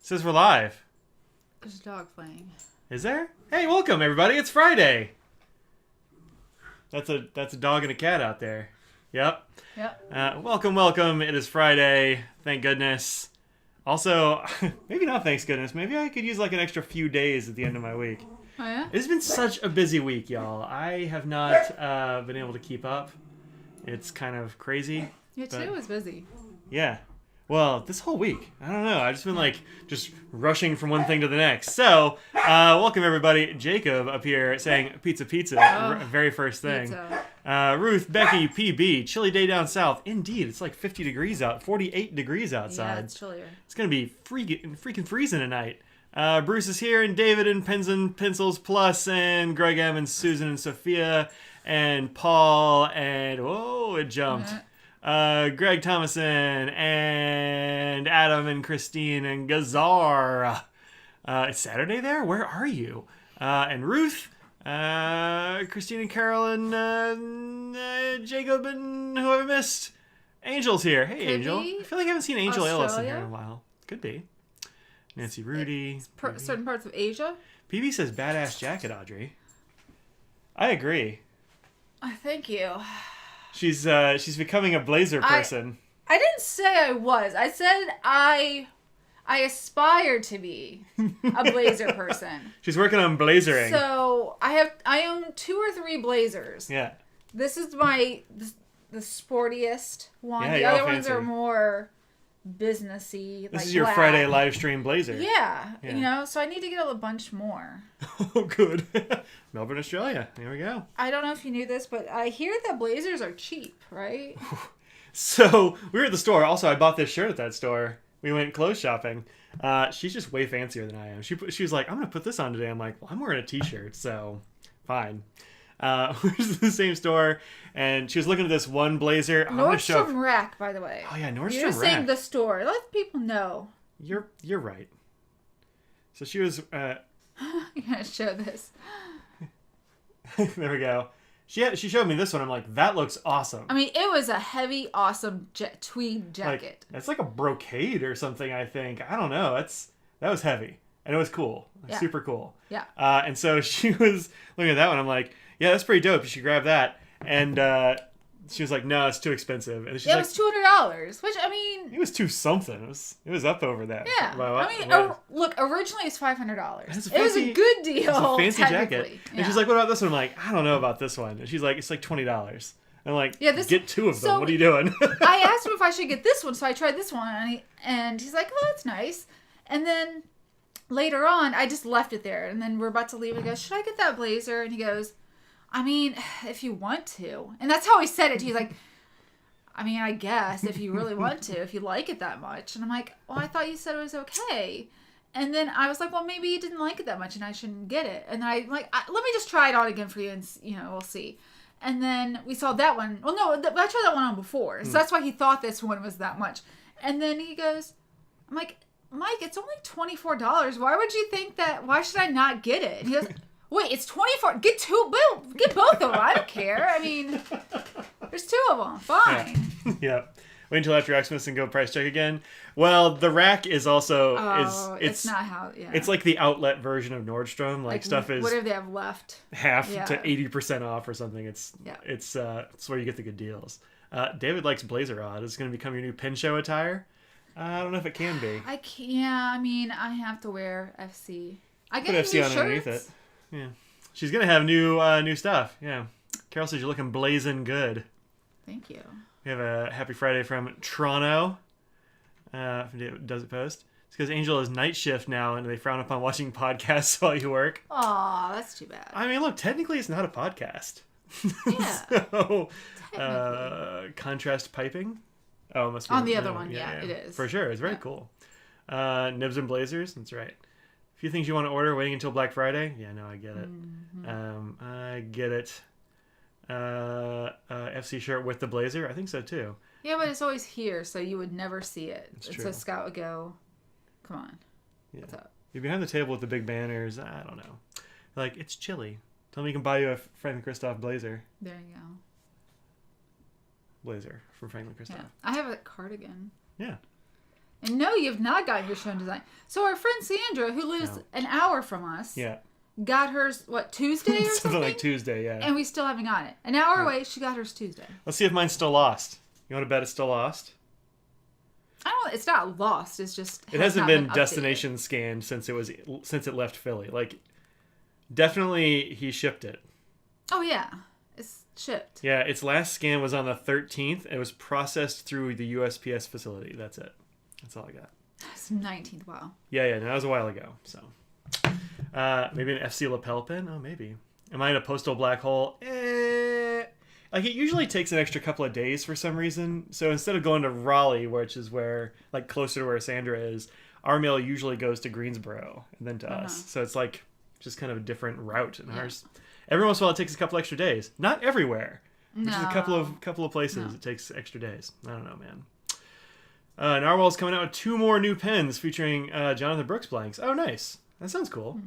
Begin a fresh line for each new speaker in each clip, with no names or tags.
Says we're live.
There's a dog playing.
Is there? Hey, welcome everybody. It's Friday. That's a dog and a cat out there. Yep. Welcome. It is Friday. Thank goodness. Also, maybe not thanks goodness. Maybe I could use like an extra few days at the end of my week.
Oh, yeah?
It's been such a busy week, y'all. I have not been able to keep up. It's kind of crazy.
Yeah, today was busy.
Yeah. Well, this whole week, I don't know. I've just been just rushing from one thing to the next. So, welcome everybody. Jacob up here saying pizza, very first thing. Ruth, Becky, PB, chilly day down south. Indeed, it's like 50 degrees out, 48 degrees outside.
Yeah, it's chillier. It's
gonna be freaking freezing tonight. Bruce is here, and David and Pens and Pencils Plus, and Greg M and Susan and Sophia and Paul and it jumped. Greg Thomason and Adam and Christine and Gazar. It's Saturday there? Where are you? And Ruth, Christine and Carolyn, Jacob and who have I missed? Angel's here. Hey,
Could
Angel.
be.
I feel like I haven't seen Angel Ellis in here in
Australia?
a while. Could be. Nancy Rudy.
Certain parts of Asia?
PB says badass jacket, Audrey. I agree.
Thank you.
She's becoming a blazer person.
I didn't say I was. I said I aspire to be a blazer person.
She's working on blazering.
So I own 2 or 3 blazers.
Yeah.
This is the sportiest one.
Yeah,
the
you're
other
all
ones
fancy.
are more businessy.
This is your Friday live stream blazer.
Yeah, you know, so I need to get a bunch more.
Oh, good. Melbourne, Australia. There we go.
I don't know if you knew this, but I hear that blazers are cheap, right?
So, we were at the store. Also, I bought this shirt at that store. We went clothes shopping. She's just way fancier than I am. She was like, I'm going to put this on today. I'm like, well, I'm wearing a t-shirt, so fine. We were to the same store, and she was looking at this one blazer.
Nordstrom Rack, by the way.
Oh, yeah, Nordstrom Rack.
You're saying the store. Let people know.
You're right. So she was...
You're going to show this.
There we go. She showed me this one. I'm like, that looks awesome.
I mean, it was a heavy, awesome tweed jacket.
It's like a brocade or something, I think. I don't know. That was heavy. And it was cool.
Yeah.
Super cool.
Yeah.
And so she was looking at that one. I'm like, yeah, that's pretty dope. You should grab that. And she was like, no, it's too expensive. And she's
it
like,
was $200, which, I mean...
It was $2 something. It was up over that.
Yeah. Look, originally it's $500. It was a good deal.
It's a fancy jacket.
Yeah.
And she's like, what about this one? I'm like, I don't know about this one. And she's like, it's like $20. I'm like, get 2 of them.
So
what are you doing?
I asked him if I should get this one, so I tried this one, and he's like, oh, that's nice. And then later on, I just left it there, and then we're about to leave, and I go, should I get that blazer? And he goes, I mean, if you want to. And that's how he said it. He's like, I mean, I guess, if you really want to, if you like it that much. And I'm like, well, I thought you said it was okay. And then I was like, well, maybe you didn't like it that much, and I shouldn't get it. And then let me just try it on again for you, and, we'll see. And then we saw that one. Well, no, I tried that one on before. So that's why he thought this one was that much. And then he goes, I'm like, Mike, it's only $24. Why would you think that? Why should I not get it? And he goes, wait, it's $24. Get both of them. I don't care. I mean, there's 2 of them. Fine.
Yeah. Wait until after Xmas and go price check again. Well, the rack is also
it's not how. Yeah.
It's like the outlet version of Nordstrom. Like stuff is
whatever they have left,
half to 80% off or something. It's where you get the good deals. David likes blazer odd. It's going to become your new pin show attire. I don't know if it can be.
I can't. Yeah, I mean, I have to wear FC. I get
put FC on underneath it. Yeah, she's gonna have new stuff. Yeah, Carol says you're looking blazing good.
Thank you.
We have a happy Friday from Toronto. Does it post? It's because Angel is night shift now, and they frown upon watching podcasts while you work.
Aw, that's too bad.
I mean, look, technically it's not a podcast.
Yeah.
So, contrast piping. Oh, it must be
on the other one. Yeah, it is
for sure. It's very cool. Nibs and blazers. That's right. A few things you want to order waiting until Black Friday. Yeah, no, I get it. Mm-hmm. I get it. FC shirt with the blazer. I think so too.
Yeah, but it's always here, so you would never see it.
It's true.
So Scott would go, "Come on, what's up?"
You're behind the table with the big banners. I don't know. Like, it's chilly. Tell me you can buy you a Franklin Christoph blazer.
There you go.
Blazer from Franklin Christoph.
Yeah. I have a cardigan.
Yeah.
And no, you have not gotten your shown design. So our friend Sandra, who lives an hour from us, got hers, Tuesday or something?
Something like Tuesday, yeah.
And we still haven't gotten it. An hour away, she got hers Tuesday.
Let's see if mine's still lost. You want to bet it's still lost?
It's not lost. It's just
it hasn't been
updated.
destination scanned since it left Philly. Like, definitely he shipped it.
Oh yeah, it's shipped.
Yeah, its last scan was on the 13th. It was processed through the USPS facility. That's it. That's all I got.
It's 19th. Wow.
Yeah. No, that was a while ago. So, maybe an FC lapel pin. Oh, maybe. Am I in a postal black hole? Like, it usually takes an extra couple of days for some reason. So instead of going to Raleigh, which is where, like, closer to where Sandra is, our mail usually goes to Greensboro and then to us. So it's like just kind of a different route. And ours, every once in a while, it takes a couple extra days. Not everywhere. Which is a couple of places it takes extra days. I don't know, man. Narwhal's coming out with 2 more new pens featuring Jonathan Brooks blanks. Oh, nice. That sounds cool. Good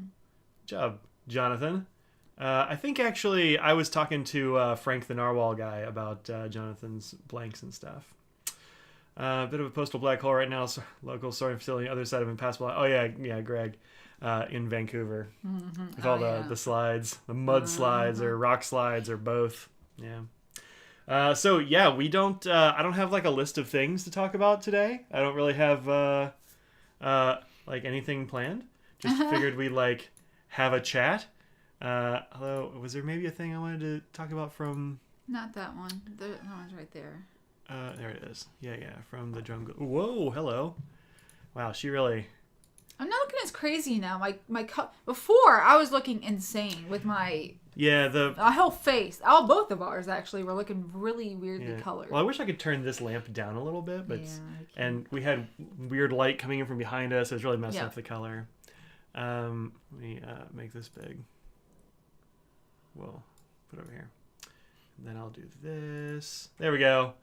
job, Jonathan. I think actually I was talking to Frank the Narwhal guy about Jonathan's blanks and stuff. A bit of a postal black hole right now. So local sorting facility, other side of impassable. Oh yeah, Greg, in Vancouver, with all the slides, the mud slides or rock slides or both. Yeah. So yeah, we don't. I don't have like a list of things to talk about today. I don't really have like anything planned. Just figured we'd like have a chat. Although, was there maybe a thing I wanted to talk about from...
Not that one. That one's right there.
There it is. Yeah, from the drum... Whoa, hello. Wow, she really...
I'm not looking as crazy now. Before, I was looking insane with my...
Yeah,
my whole face. Both of ours, actually, were looking really weirdly colored.
Well, I wish I could turn this lamp down a little bit, but... And we had weird light coming in from behind us. It was really messing up the color. Let me make this big. We'll put it over here. And then I'll do this. There we go.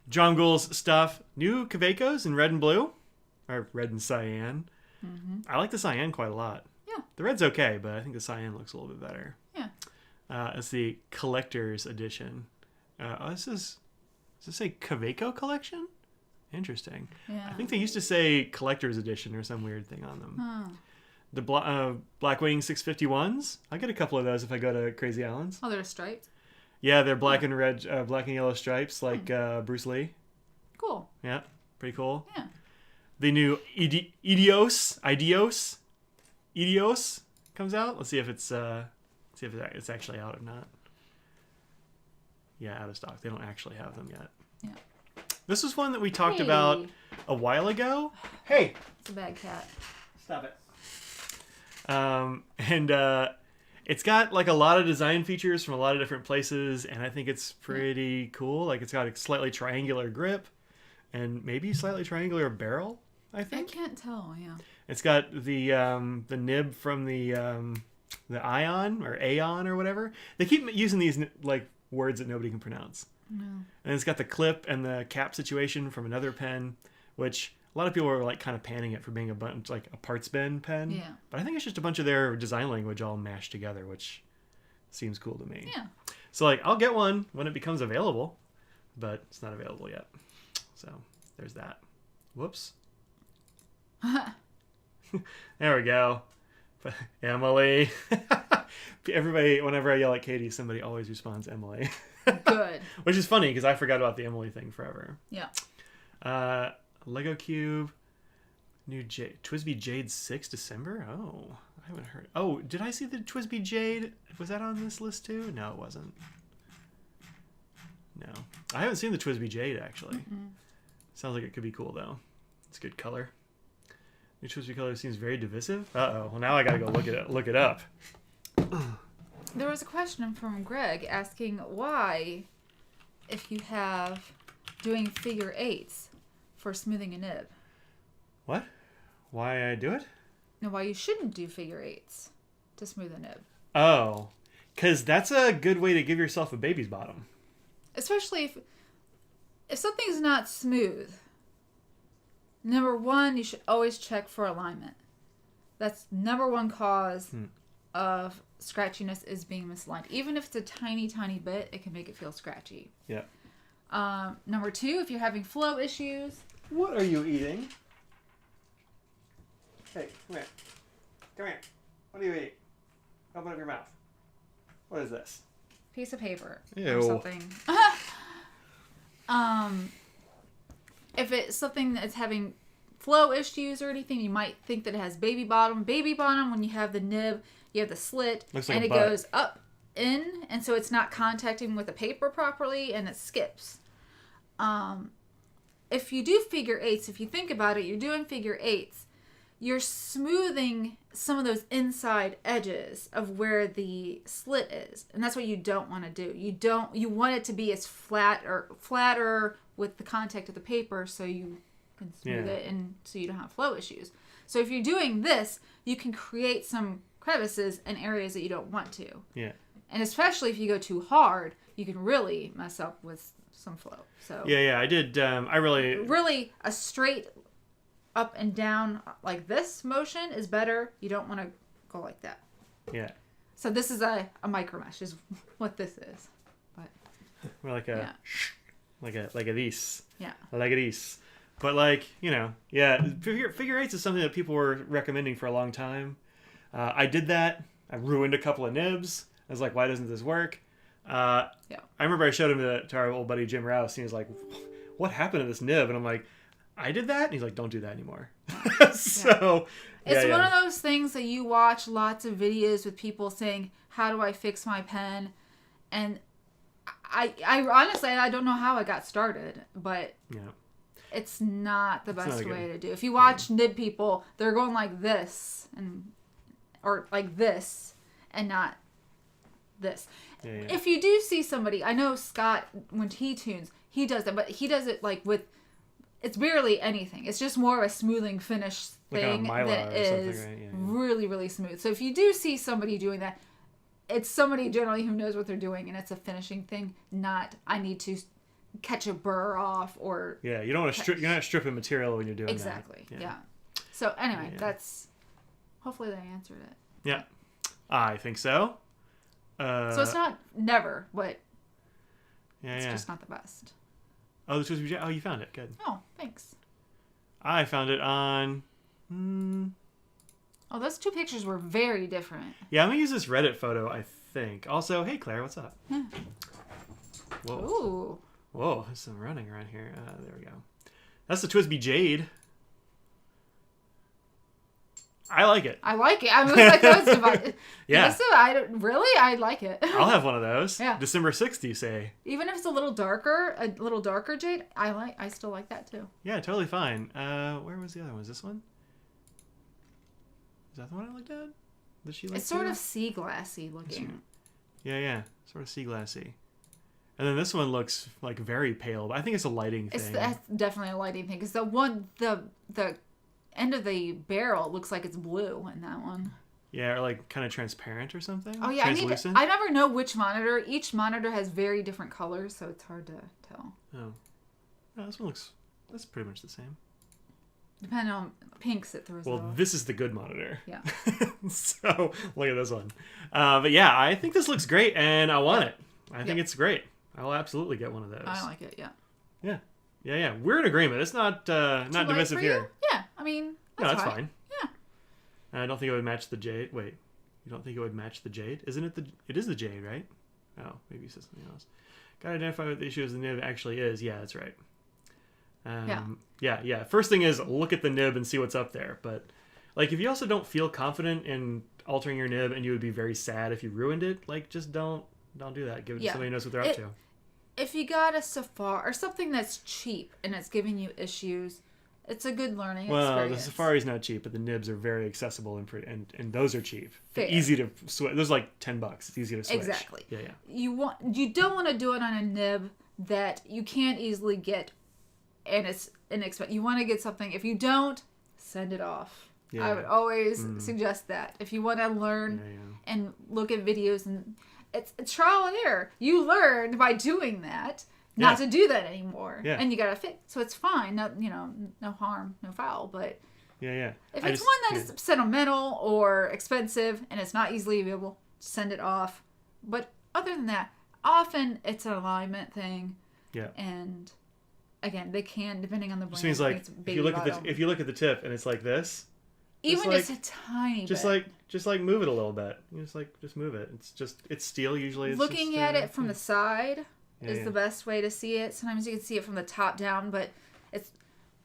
John Gould's stuff. New Kavekos in red and blue. Or red and cyan. I like the cyan quite a lot. Yeah. The red's okay, but I think the cyan looks a little bit better. Yeah. It's the collector's edition. Does this say Kaveco collection? Interesting. Yeah. I think they used to say collector's edition or some weird thing on them. The Blackwing 651s. I get a couple of those if I go to Crazy Allen's.
Oh, they're striped?
Yeah, they're black and red, black and yellow stripes like Bruce Lee.
Cool.
Yeah, pretty cool.
Yeah.
The new Idios comes out. Let's see if it's actually out or not. Yeah, out of stock. They don't actually have them yet. Yeah. This was one that we talked about a while ago. Hey,
it's a bad cat.
Stop it. It's got like a lot of design features from a lot of different places, and I think it's pretty cool. Like, it's got a slightly triangular grip and maybe slightly triangular barrel, I think.
I can't tell, yeah.
It's got the nib from the Ion or Aeon or whatever. They keep using these like words that nobody can pronounce. No. And it's got the clip and the cap situation from another pen, which a lot of people are like kind of panning it for being a bunch like a parts bin pen. Yeah. But I think it's just a bunch of their design language all mashed together, which seems cool to me. Yeah. So like I'll get one when it becomes available, but it's not available yet. So there's that. Whoops. There we go. Emily. Everybody, whenever I yell at Katie, somebody always responds Emily.
Good.
Which is funny because I forgot about the Emily thing forever.
Yeah.
Lego Cube, new Twisty Jade 6 December. Oh, I haven't heard. Oh, did I see the Twisty Jade? Was that on this list too? No, it wasn't. No, I haven't seen the Twisty Jade actually. Sounds like it could be cool though. It's a good color. New Twisty color seems very divisive. Uh-oh. Well, now I gotta go look it up.
There was a question from Greg asking why, if you have doing figure eights for smoothing a nib.
What? Why I do it?
No, why you shouldn't do figure eights to smooth a nib.
Oh, because that's a good way to give yourself a baby's bottom.
Especially if something's not smooth. Number one, you should always check for alignment. That's number one cause of scratchiness is being misaligned. Even if it's a tiny, tiny bit, it can make it feel scratchy.
Yeah.
Number two, if you're having flow issues,
What are you eating? Hey, come here. Come here. What are you eating? Open up your mouth. What is this?
Piece of paper.
Ew.
Or something. If it's something that's having flow issues or anything, you might think that it has baby bottom. Baby bottom, when you have the nib, you have the slit,
Looks like
and
a
it
butt.
goes up, in, and so it's not contacting with the paper properly, and it skips. If you do figure eights, if you think about it, you're doing figure eights, you're smoothing some of those inside edges of where the slit is, and that's what you don't want to do. You want it to be as flatter with the contact of the paper, so you can smooth it, and so you don't have flow issues. So if you're doing this, you can create some crevices in areas that you don't want to.
Yeah.
And especially if you go too hard, you can really mess up with some flow. So
Yeah, I did. I
really a straight up and down like this motion is better. You don't want to go like that.
Yeah.
So this is a micro mesh is what this is. But
We're like a this.
Yeah.
Like a this. But like, figure eights is something that people were recommending for a long time. I did that. I ruined a couple of nibs. I was like, why doesn't this work? I remember I showed him to our old buddy Jim Rouse, and he was like, what happened to this nib? And I'm like, I did that? And he's like, don't do that anymore. So
it's one of those things that you watch lots of videos with people saying, how do I fix my pen? And I honestly, I don't know how I got started, but it's not the best way to do. If you watch nib people, they're going like this or like this and not this. If you do see somebody, I know Scott, when he tunes, he does that, but he does it like with, it's barely anything. It's just more of a smoothing finish thing that is really, really smooth. So if you do see somebody doing that, it's somebody generally who knows what they're doing, and it's a finishing thing, not I need to catch a burr off or...
Yeah, you don't want to strip, you're not stripping material when you're doing
exactly,
that.
yeah. So anyway, that's... Hopefully that answered it.
Yeah, I think so.
So it's not never, but it's just not the best.
Oh, the Twisty Jade. Oh, you found it. Good.
Oh, thanks.
I found it on...
Oh, those two pictures were very different.
Yeah, I'm going to use this Reddit photo, I think. Also, hey, Claire, what's up? Whoa.
Ooh.
Whoa, there's some running around here. There we go. That's the Twisty Jade. I like it.
I like it. I was like, that's divided.
Yeah.
I like it.
I'll have one of those.
Yeah.
December 6th, you say? Even
if it's a little darker jade, I still like that too.
Yeah, totally fine. Where was the other one? Was this one? Is that the one I looked at? Does she like?
It's sort of sea glassy looking.
Yeah, sort of sea glassy. And then this one looks like very pale, but I think it's a lighting thing.
That's definitely a lighting thing because the end of the barrel looks like it's blue in that one.
Yeah, or like kind of transparent or something.
Oh yeah, I never know which monitor. Each monitor has very different colors, so it's hard to tell.
Oh, yeah, this one that's pretty much the same.
Depending on pinks, it throws.
Well, this is the good monitor.
Yeah.
So look at this one. But yeah, I think this looks great, and I want it. I think it's great. I'll absolutely get one of those.
I like it. Yeah.
Yeah. Yeah. We're in agreement. It's not divisive here.
Yeah, I mean,
that's fine.
Yeah.
And I don't think it would match the jade. Wait, you don't think it would match the jade? Isn't it it is the jade, right? Oh, maybe you said something else. Got to identify what the issue is the nib actually is. Yeah, that's right. Yeah. First thing is look at the nib and see what's up there. But like, if you also don't feel confident in altering your nib, and you would be very sad if you ruined it, like, just don't do that. Give it to somebody who knows what they're up to.
If you got a Safari or something that's cheap and it's giving you issues, it's a good learning experience.
The Safari's not cheap, but the nibs are very accessible and those are cheap.
Fair.
They're easy to switch. There's like $10. It's easy to switch.
Exactly.
Yeah.
You don't want to do it on a nib that you can't easily get, and it's inexpensive. You want to get something. If you don't, send it off. Yeah. I would always suggest that. If you want to learn and look at videos, and it's trial and error. You learned by doing that not to do that anymore. Yeah. And you got to fix. So it's fine. No harm, no foul. But if it's one that is sentimental or expensive and it's not easily available, send it off. But other than that, often it's an alignment thing. Yeah. And again, they can, depending on the brand.
Just means like
it's
if
baby
you look
bottom.
at if you look at the tip and it's like this,
Even
like,
just a tiny
just
bit.
like move it a little bit. You just move it. It's steel usually. It's
Looking
just,
at it from the side is
yeah.
the best way to see it. Sometimes you can see it from the top down, but it's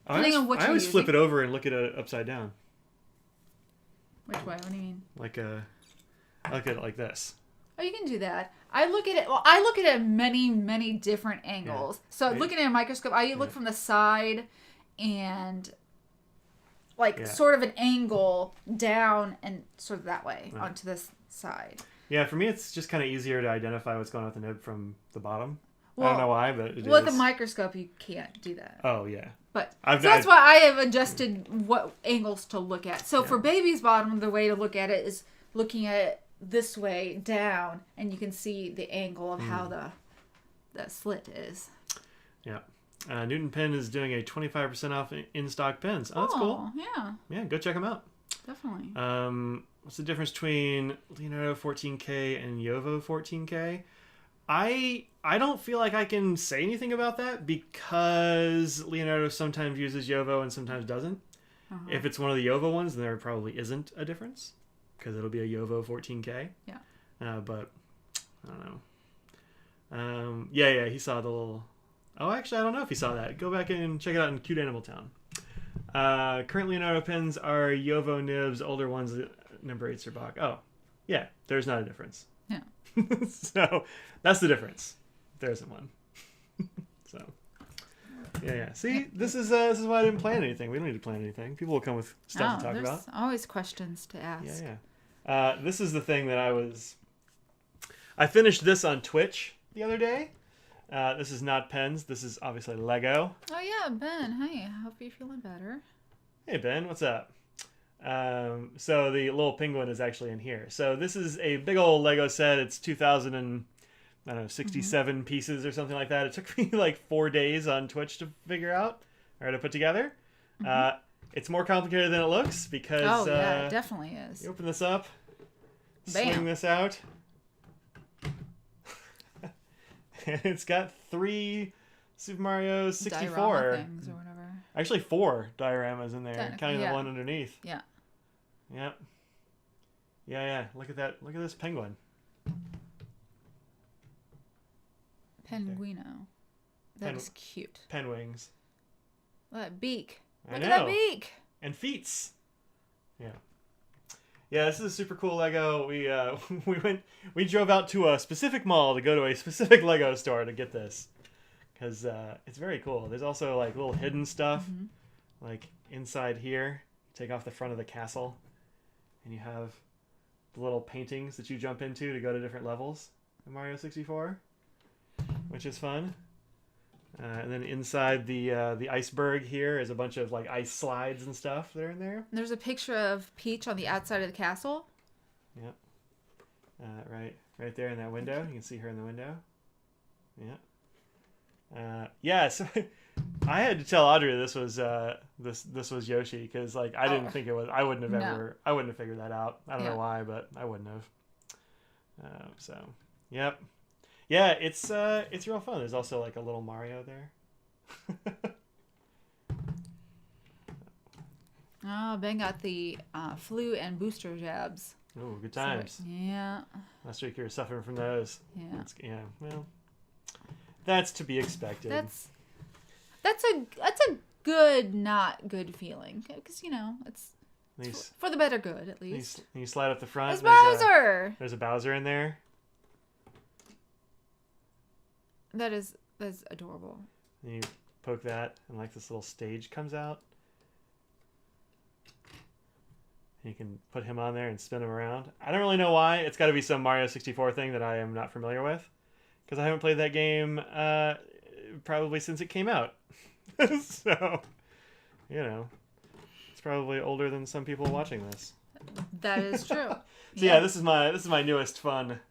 I
depending on what
I
you're
always
using.
flip it over and look at it upside down.
Which way? What do you mean?
I look at it like this.
Oh, you can do that. I look at it. Well, I look at it at many different angles.
Yeah.
So looking at a microscope, I look from the side and sort of an angle down and sort of that way onto this side.
Yeah, for me, it's just kind of easier to identify what's going on with the nib from the bottom.
Well,
I don't know why, but it is.
With a microscope, you can't do that.
Oh, yeah.
But so that's why I have adjusted what angles to look at. So for baby's bottom, the way to look at it is looking at it this way down, and you can see the angle of how the slit is.
Yeah. Newton Pen is doing a 25% off in-stock pens. Oh, that's cool.
Yeah.
Yeah, go check them out.
Definitely.
What's the difference between Leonardo 14K and Yovo 14K? I don't feel like I can say anything about that because Leonardo sometimes uses Yovo and sometimes doesn't. If it's one of the Yovo ones, then there probably isn't a difference because it'll be a Yovo 14K.
Yeah.
But I don't know. Yeah, he saw the little... Oh, actually, I don't know if he saw that. Go back and check it out in Cute Animal Town. Current Leonardo pens are Yovo nibs, older ones, number 8 Serbach. Oh, yeah, there's not a difference.
Yeah.
So that's the difference. There isn't one. So, yeah. See, this is why I didn't plan anything. We don't need to plan anything. People will come with stuff to talk about.
There's always questions to ask.
Yeah. This is the thing that I finished this on Twitch the other day. This is not pens. This is obviously Lego.
Oh yeah, Ben. Hey, I hope you're feeling better.
Hey Ben, what's up? So the little penguin is actually in here. So this is a big old Lego set. It's 2,067 pieces or something like that. It took me like 4 days on Twitch to figure out or to put together. It's more complicated than it looks because
it definitely is.
You open this up,
Bam.
swing this out, and it's got 3 Super Mario 64
diorama things or whatever.
Actually 4 dioramas in there, counting the one underneath.
Yeah.
Yep. Yeah. Look at that. Look at this penguin.
Penguino. That is cute.
Pen wings.
That beak.
I
Look
know.
at that beak.
And feets. Yeah. Yeah, this is a super cool Lego. We drove out to a specific mall to go to a specific Lego store to get this. Because it's very cool. There's also like little hidden stuff. Like inside here. Take off the front of the castle. And you have the little paintings that you jump into to go to different levels in Mario 64. Which is fun. And then inside the iceberg here is a bunch of like ice slides and stuff that are in there.
There's a picture of Peach on the outside of the castle.
Yep. Right there in that window. You can see her in the window. Yeah. So I had to tell Audrey this was this was Yoshi because like I didn't think it was. I wouldn't have figured that out. I don't know why, but I wouldn't have. So yep. Yeah, it's real fun. There's also like a little Mario there.
Oh, Ben got the flu and booster jabs.
Oh, good times.
So, yeah.
Last week you were suffering from those.
Yeah.
Well, that's to be expected.
That's a good, not good feeling because it's for the better good at least.
You slide up the front.
It's Bowser.
There's a Bowser in there.
That's adorable.
And you poke that, and like this little stage comes out. And you can put him on there and spin him around. I don't really know why. It's got to be some Mario 64 thing that I am not familiar with, because I haven't played that game probably since it came out. So, it's probably older than some people watching this.
That is true.
So yeah, this is my newest fun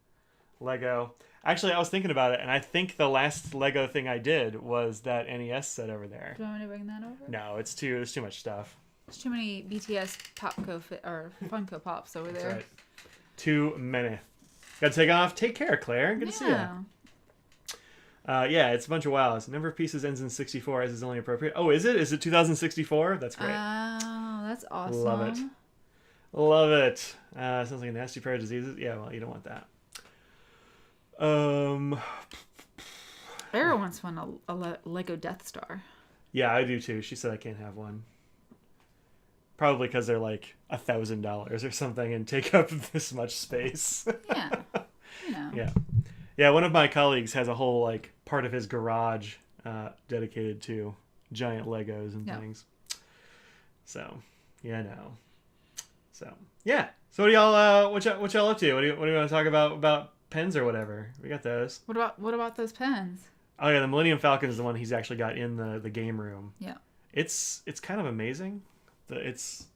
Lego. Actually, I was thinking about it, and I think the last Lego thing I did was that NES set over there.
Do you want me to bring that over?
No, there's too much stuff.
There's too many BTS or Funko Pops over there.
That's right. Too many. Gotta take off. Take care, Claire. Good to see you. Yeah, it's a bunch of wows. Number of pieces ends in 64 as is only appropriate. Oh, is it? Is it 2064? That's great.
Oh, that's awesome.
Love it. Love it. Sounds like a nasty pair of diseases. Yeah, well, you don't want that.
Era wants one, a Lego Death Star.
Yeah, I do too. She said I can't have one. Probably because they're like $1,000 or something and take up this much space.
Yeah. You know.
Yeah. Yeah, one of my colleagues has a whole like part of his garage dedicated to giant Legos and things. So, yeah, no. So, yeah. So what do y'all what y'all up to? What do you want to talk about pens or whatever? We got those.
What about those pens?
Oh yeah, the Millennium Falcon is the one he's actually got in the game room.
Yeah.
It's kind of amazing. It's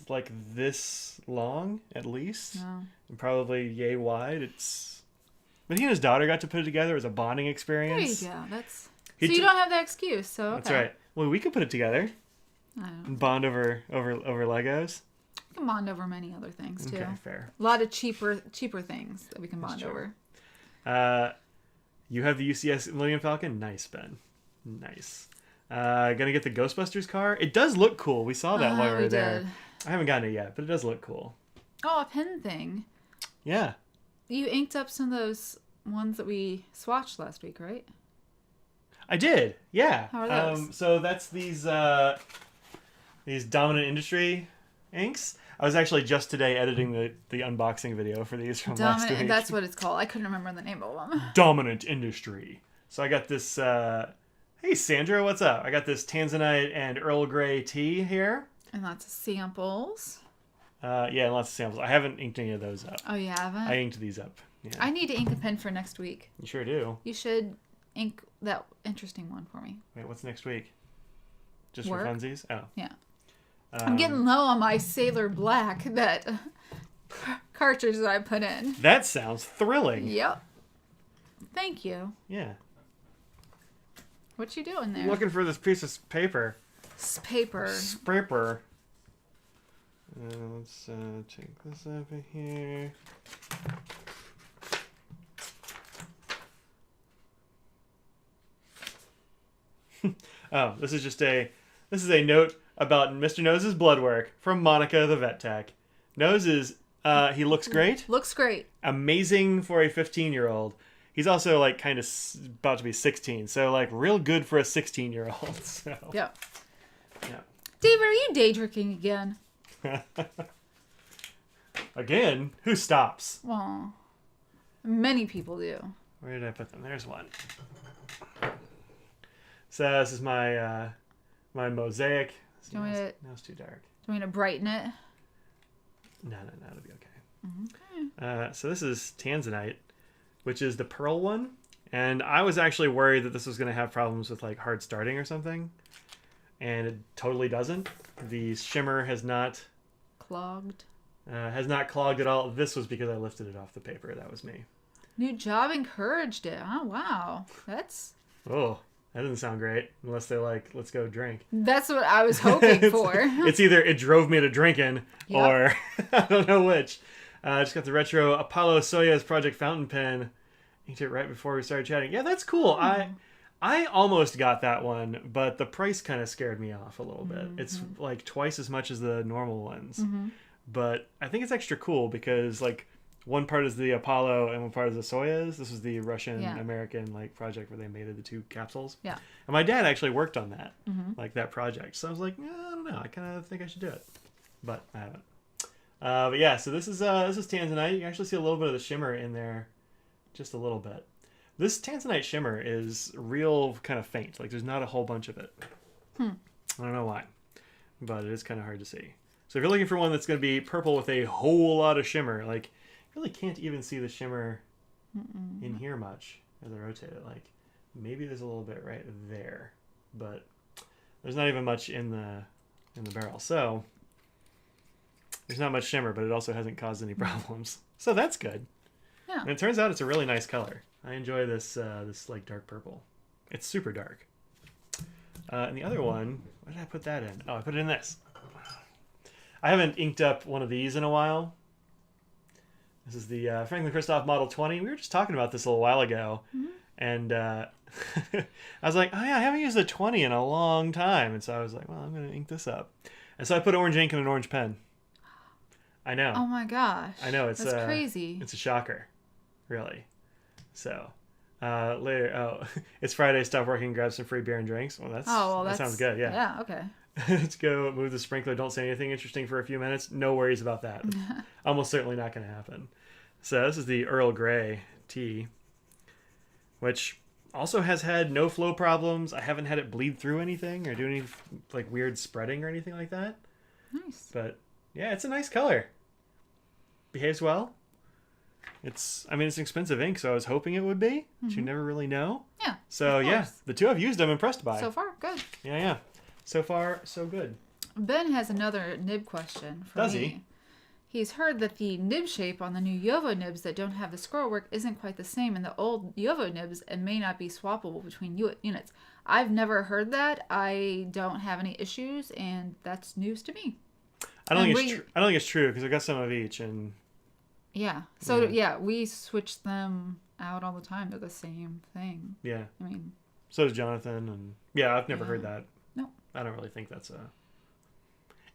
like this long at least.
No.
And probably yay wide. But he and his daughter got to put it together. It was a bonding experience.
There you go. So you don't have that excuse. So okay.
That's right. Well, we could put it together. And bond over Legos.
We can bond over many other things too.
Okay, fair.
A lot of cheaper things that we can bond over.
You have the UCS Millennium Falcon? Nice, Ben. Nice. Gonna get the Ghostbusters car? It does look cool. We saw that while we were there.
Did.
I haven't gotten it yet, but it does look cool.
Oh, a pen thing.
Yeah.
You inked up some of those ones that we swatched last week, right?
I did. Yeah.
How are those?
So that's these Dominant Industry inks. I was actually just today editing the unboxing video for these from last week.
That's what it's called. I couldn't remember the name of them.
Dominant Industry. So I got this. Hey Sandra, what's up? I got this Tanzanite and Earl Grey tea here.
And lots of samples.
Yeah, lots of samples. I haven't inked any of those up.
Oh, you haven't?
I inked these up. Yeah.
I need to ink a pen for next week.
You sure do.
You should ink that interesting one for me.
Wait, what's next week? Just
Work?
for funsies? Oh.
Yeah. I'm getting low on my Sailor Black, that cartridge that I put in.
That sounds thrilling.
Yep. Thank you.
Yeah.
What you doing there?
I'm looking for this piece of paper.
Paper.
Paper. Let's take this over here. Oh, this is a note about Mr. Nose's blood work from Monica the Vet Tech. Nose is he looks great.
Looks great.
Amazing for a 15-year-old. He's also like kind of about to be 16, so like real good for a 16-year-old. So.
Yep.
Yeah.
David, are you day drinking again?
Again? Who stops?
Well, many people do.
Where did I put them? There's one. So this is my my mosaic.
Do you want to?
No, it's too dark.
Do you want to brighten it?
No, it'll be okay. Okay. So this is Tanzanite, which is the pearl one, and I was actually worried that this was going to have problems with like hard starting or something, and it totally doesn't. The shimmer has not
clogged.
Has not clogged at all. This was because I lifted it off the paper. That was me.
New job encouraged it. Oh wow,
Oh, that doesn't sound great unless they're like, let's go drink.
That's what I was hoping for.
It's either it drove me to drinking or I don't know which. Just got the retro Apollo Soyuz Project fountain pen. Inked it right before we started chatting. Yeah, that's cool. I almost got that one, but the price kind of scared me off a little bit. It's like twice as much as the normal ones. But I think it's extra cool because like one part is the Apollo and one part is the Soyuz. This was the Russian-American like project where they made the two capsules. Yeah. And my dad actually worked on that, like that project. So I was like, I don't know. I kind of think I should do it, but I haven't. But yeah, so this is Tanzanite. You can actually see a little bit of the shimmer in there, just a little bit. This Tanzanite shimmer is real kind of faint. Like there's not a whole bunch of it. I don't know why, but it is kind of hard to see. So if you're looking for one that's going to be purple with a whole lot of shimmer, like you really can't even see the shimmer in here much as I rotate it. Like maybe there's a little bit right there, but there's not even much in the barrel. So there's not much shimmer, but it also hasn't caused any problems. So that's good. Yeah. And it turns out it's a really nice color. I enjoy this this like dark purple. It's super dark. And the other one, where did I put that in? Oh, I put it in this. I haven't inked up one of these in a while. This is the Franklin Christoph Model 20. We were just talking about this a little while ago. And I was like, oh yeah, I haven't used a 20 in a long time. And so I was like, well, I'm going to ink this up. And so I put orange ink in an orange pen. I know.
Oh my gosh.
I know. It's
That's crazy.
It's a shocker. Really. So later, it's Friday. Stop working. Grab some free beer and drinks. Well, that sounds good. Yeah.
Yeah. Okay.
Let's go move the sprinkler. Don't say anything interesting for a few minutes. No worries about that. Almost certainly not going to happen. So this is the Earl Grey tea, which also has had no flow problems. I haven't had it bleed through anything or do any like weird spreading or anything like that.
Nice.
But yeah, it's a nice color. Behaves well. It's an expensive ink, so I was hoping it would be, but you never really know.
Yeah.
So yeah, the two I've used I'm impressed by.
So far, good.
Yeah. So far, so good.
Ben has another nib question for me.
Does he?
He's heard that the nib shape on the new Yovo nibs that don't have the scroll work isn't quite the same in the old Yovo nibs and may not be swappable between units. I've never heard that. I don't have any issues, and that's news to me.
I don't think it's true because I got some of each, and
yeah. So yeah, we switch them out all the time. They're the same thing.
Yeah.
I mean.
So does Jonathan, and yeah, I've never heard that.
No.
I don't really think that's a.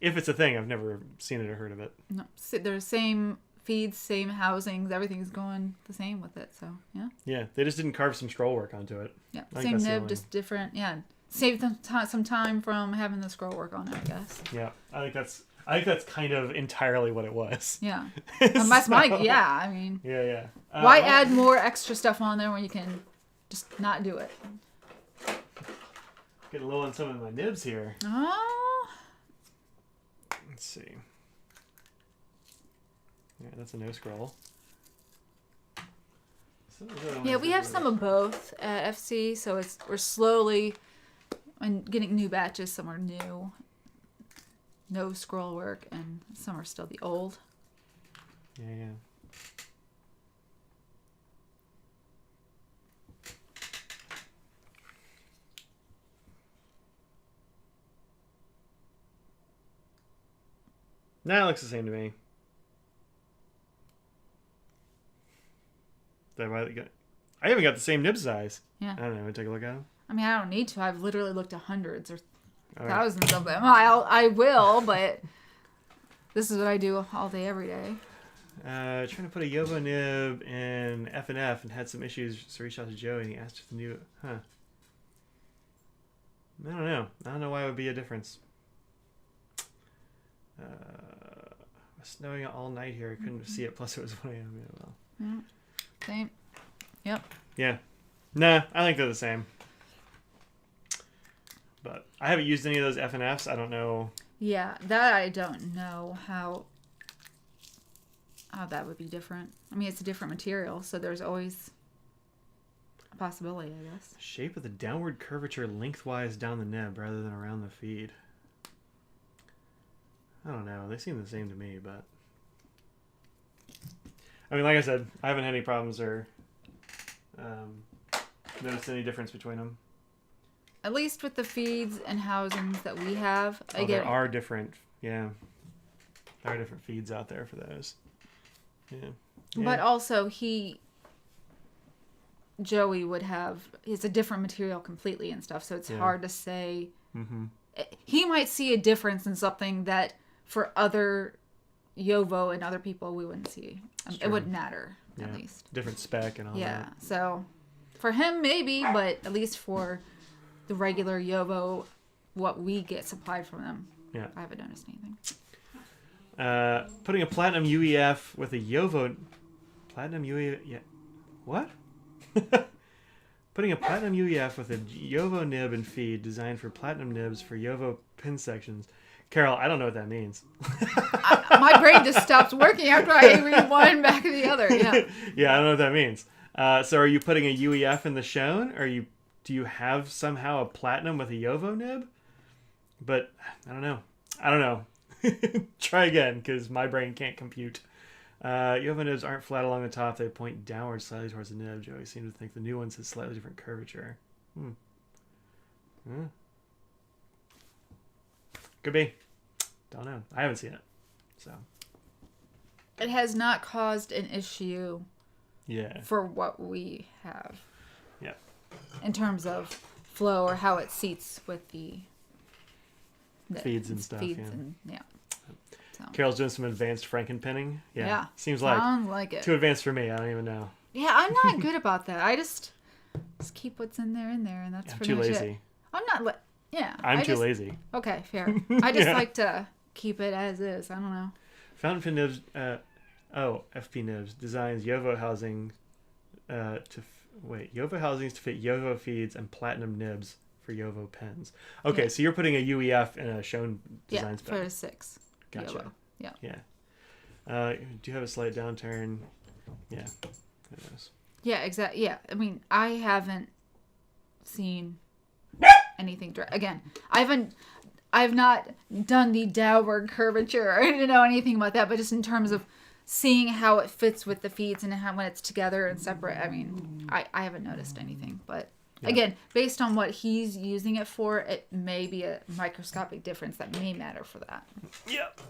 If it's a thing, I've never seen it or heard of it.
No, they're the same feeds, same housings. Everything's going the same with it. So yeah.
Yeah, they just didn't carve some scroll work onto it.
Yeah, same nib, just different. Yeah, save them some time from having the scroll work on it, I guess.
Yeah, I think that's kind of entirely what it was.
Yeah, that's my yeah. I mean,
yeah.
Why add more extra stuff on there when you can just not do it?
Getting low on some of my nibs here.
Oh.
Let's see. Yeah, that's a no scroll.
Yeah, we have some of both at FC, so we're slowly getting new batches. Some are new, no scroll work, and some are still the old.
Yeah. Nah, it looks the same to me. I haven't got the same nib size.
Yeah.
I don't know. Take a look at them.
I mean, I don't need to. I've literally looked at hundreds or thousands of them. I will, but this is what I do all day, every day.
Trying to put a Yovo nib in F&F and had some issues, so reached out to Joey and he asked if the new... I don't know. I don't know why it would be a difference. It was snowing all night here. I couldn't see it. Plus, it was 1 a.m. Yeah, well.
Yeah. Same. Yep.
Yeah. Nah, I think they're the same. But I haven't used any of those F&Fs. I don't know.
Yeah, that I don't know how that would be different. I mean, it's a different material, so there's always a possibility, I guess.
Shape of the downward curvature lengthwise down the nib rather than around the feed. I don't know. They seem the same to me, but... I mean, like I said, I haven't had any problems or noticed any difference between them.
At least with the feeds and housings that we have.
There are different, yeah. There are different feeds out there for those. Yeah.
But also, Joey would have... It's a different material completely and stuff, so it's hard to say...
Mm-hmm.
He might see a difference in something that for other Yovo and other people we wouldn't see. It wouldn't matter, at least.
Different spec and all that.
Yeah, so for him maybe, but at least for the regular Yovo, what we get supplied from them, I haven't noticed anything.
Putting a platinum UEF with a Yovo... Platinum UEF... Yeah. What? Putting a platinum UEF with a Yovo nib and feed designed for platinum nibs for Yovo pin sections. Carol, I don't know what that means.
My brain just stops working after I read one back to the other. Yeah.
Yeah, I don't know what that means. So are you putting a UEF in the shown? Or do you have somehow a platinum with a Yovo nib? But I don't know. Try again, because my brain can't compute. Yovo nibs aren't flat along the top. They point downward slightly towards the nib. Joey seemed to think the new ones had slightly different curvature. Could be. Don't know. I haven't seen it. So
it has not caused an issue
for
what we have.
Yeah.
in terms of flow or how it seats with the
feeds and stuff.
Yeah. So.
Carol's doing some advanced frankenpinning.
Yeah.
Seems like
Sounds like it.
too advanced for me. I don't even know.
Yeah, I'm not good about that. I just keep what's in there, and that's pretty much it.
I'm too lazy.
I'm not. Yeah.
I'm too lazy.
Okay, fair. I just like to keep it as is. I don't know.
Fountain Pen Nibs. FP Nibs designs Yovo housing Yovo housings to fit Yovo feeds and platinum nibs for Yovo pens. Okay, so you're putting a UEF in a shown design spec.
For a 6.
Gotcha.
Yovo. Yeah.
Yeah. Do you have a slight downturn? Yeah. Who knows?
Yeah, exactly. Yeah. I mean, I haven't seen anything. Again, I've not done the downward curvature or anything about that, but just in terms of seeing how it fits with the feeds and how when it's together and separate. I mean, I haven't noticed anything, but again, based on what he's using it for, it may be a microscopic difference that may matter for that.
Yep.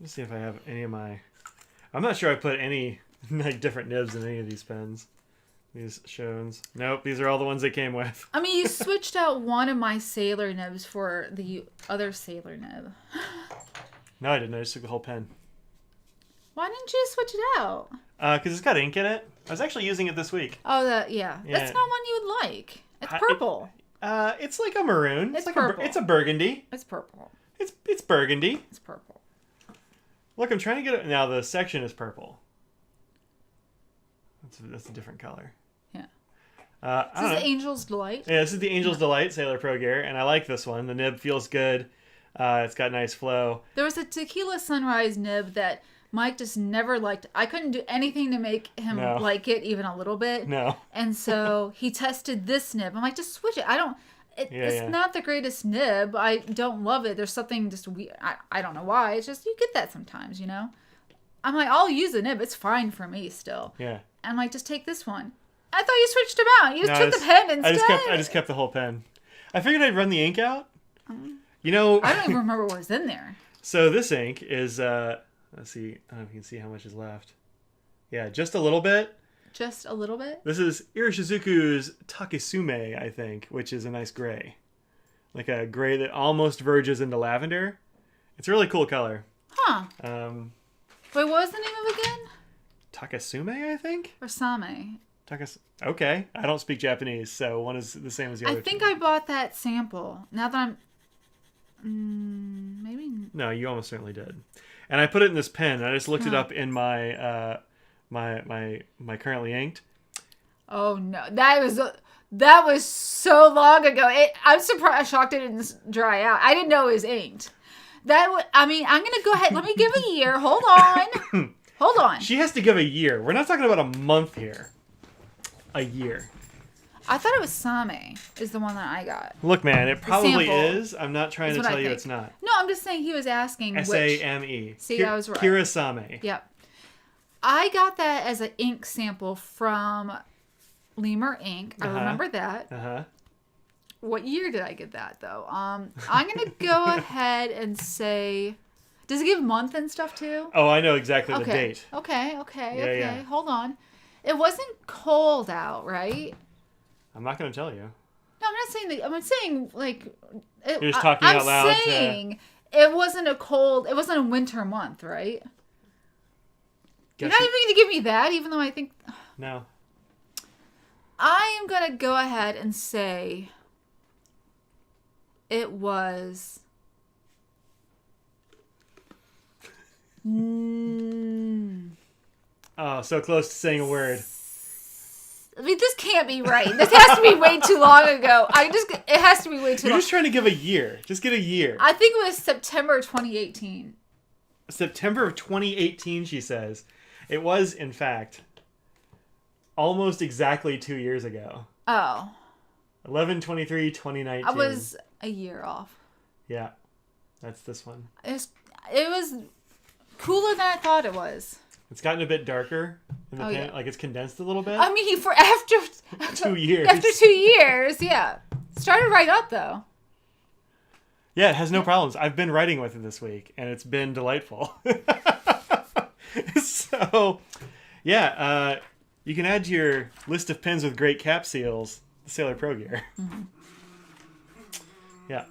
Let's see if I have any of my... I'm not sure I put any different nibs in any of these pens. These shows. Nope, these are all the ones they came with.
I mean, you switched out one of my sailor nibs for the other sailor nib.
No, I didn't. I just took the whole pen.
Why didn't you switch it out?
Because it's got ink in it. I was actually using it this week.
Oh, yeah. That's not one you would like. It's purple.
It's like a maroon.
It's like purple.
It's a burgundy.
It's purple.
It's burgundy.
It's purple.
Look, I'm trying to get it. Now the section is purple. That's a different color.
Yeah. This is Angel's Delight.
Yeah, this is the Angel's Delight Sailor Pro Gear, and I like this one. The nib feels good. It's got nice flow.
There was a Tequila Sunrise nib that Mike just never liked. I couldn't do anything to make him like it even a little bit.
No.
And so he tested this nib. I'm like, just switch it. It's not the greatest nib. I don't love it. There's something just weird. I don't know why. It's just, you get that sometimes, I'm like, I'll use the nib. It's fine for me still.
Yeah.
I'm like, just take this one. I thought you switched them out. You just took the pen instead.
I just kept the whole pen. I figured I'd run the ink out.
I don't even remember what was in there.
So this ink is, let's see. I don't know if you can see how much is left. Yeah, just a little bit.
Just a little bit?
This is Irishizuku's Takisume, I think, which is a nice gray. Like a gray that almost verges into lavender. It's a really cool color.
Huh. Wait, what was the name of it again?
Takasume, I think?
Or Same?
Okay. I don't speak Japanese, so one is the same as the other.
I think I bought that sample. Now that I'm... maybe...
No, you almost certainly did. And I put it in this pen. I just looked it up in my my currently inked. Oh, no.
That was so long ago. I'm surprised, shocked it didn't dry out. I didn't know it was inked. I'm going to go ahead. Let me give a year. Hold on. Hold on.
She has to give a year. We're not talking about a month here. A year.
I thought it was Same is the one that I got.
Look, man, it probably is. I'm not trying to tell you it's not.
No, I'm just saying he was asking
Same.
See, I was right.
Hirasame.
Yep. I got that as an ink sample from Lemur Ink. I remember that.
Uh-huh.
What year did I get that, though? I'm going to go ahead and say... Does it give month and stuff, too?
Oh, I know exactly the date.
Okay.
Yeah.
Hold on. It wasn't cold out, right?
I'm not going to tell you.
No, I'm not saying that. I'm saying, like...
You're just talking out loud.
I'm saying it wasn't a winter month, right? You're not even going to give me that, even though I think...
No.
I am going to go ahead and say it was...
Oh, so close to saying a word.
I mean, this can't be right. This has to be way too long ago. It has to be way too long.
You're just trying to give a year. Just get a year.
I think it was September 2018.
September of 2018, she says. It was, in fact, almost exactly 2 years ago.
Oh.
11/23/2019.
I was a year off.
Yeah. That's this one.
It was cooler than I thought it was.
It's gotten a bit darker in the pen.
Yeah.
Like it's condensed a little bit.
I mean, after
2 years.
After 2 years, yeah. Started right up, though.
Yeah, it has no problems. I've been writing with it this week, and it's been delightful. So, yeah, You can add to your list of pens with great cap seals the Sailor Pro Gear.
Mm-hmm.
Yeah.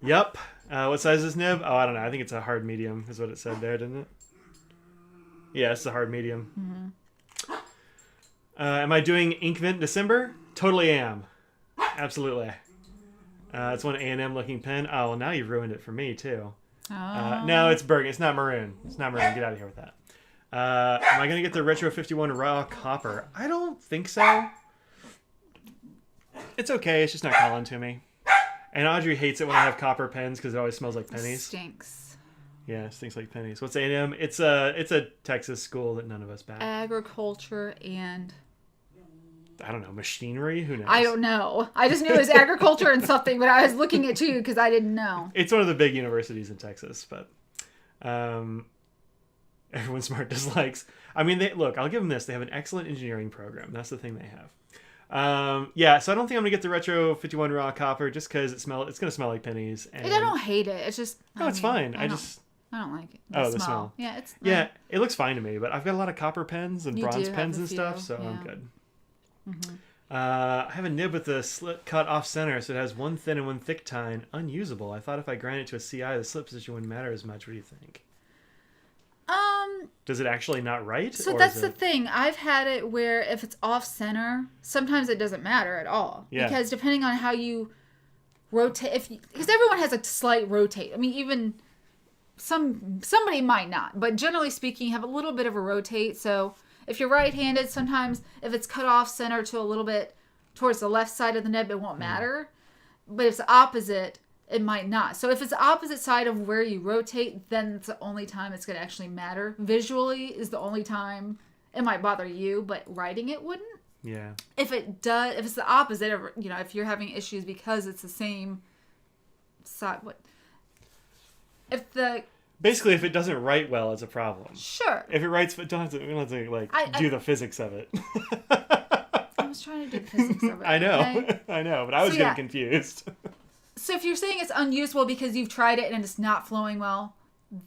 Yep. What size is this nib? Oh, I don't know. I think it's a hard medium is what it said there, didn't it? Yeah, it's a hard medium.
Mm-hmm.
Am I doing Inkvent December? Totally am. Absolutely. It's one A&M looking pen. Oh, well, now you've ruined it for me, too.
Oh.
No, it's burgundy. It's not maroon. It's not maroon. Get out of here with that. Am I going to get the Retro 51 Raw Copper? I don't think so. It's okay. It's just not calling to me. And Audrey hates it when I have copper pens because it always smells like pennies.
Stinks.
Yeah, it stinks like pennies. What's A&M? It's a Texas school that none of us back.
Agriculture and...
I don't know, machinery? Who knows?
I don't know. I just knew it was agriculture and something, but I was looking at you because I didn't know.
It's one of the big universities in Texas, but everyone smart dislikes. I mean, look, I'll give them this. They have an excellent engineering program. That's the thing they have. Yeah, so I don't think I'm going to get the Retro 51 Raw Copper just because it's going to smell like pennies. And...
I don't hate it. It's just...
No, it's fine. I
don't like it.
The smell.
Yeah, it's...
Yeah, it looks fine to me, but I've got a lot of copper pens and bronze pens and stuff, so
yeah.
I'm good.
Mm-hmm.
I have a nib with a slit cut off center, so it has one thin and one thick tine. Unusable. I thought if I grind it to a CI, the slip position wouldn't matter as much. What do you think? Does it actually not write?
So that's the thing. I've had it where if it's off center, sometimes it doesn't matter at all.
Yeah.
Because depending on how you rotate, because everyone has a slight rotate. I mean, even somebody might not, but generally speaking, you have a little bit of a rotate. So if you're right-handed, sometimes if it's cut off center to a little bit towards the left side of the nib, it won't matter. But if it's opposite, it might not. So if it's the opposite side of where you rotate, then it's the only time it's going to actually matter. Visually is the only time it might bother you, but writing it wouldn't.
Yeah.
If it's the opposite, of, if you're having issues because it's the same side,
Basically, if it doesn't write well, it's a problem.
Sure.
If it writes, we don't have to do the physics of it.
I was trying to do the physics of it.
I know,
okay?
I know, but I was getting confused.
So if you're saying it's unusable because you've tried it and it's not flowing well,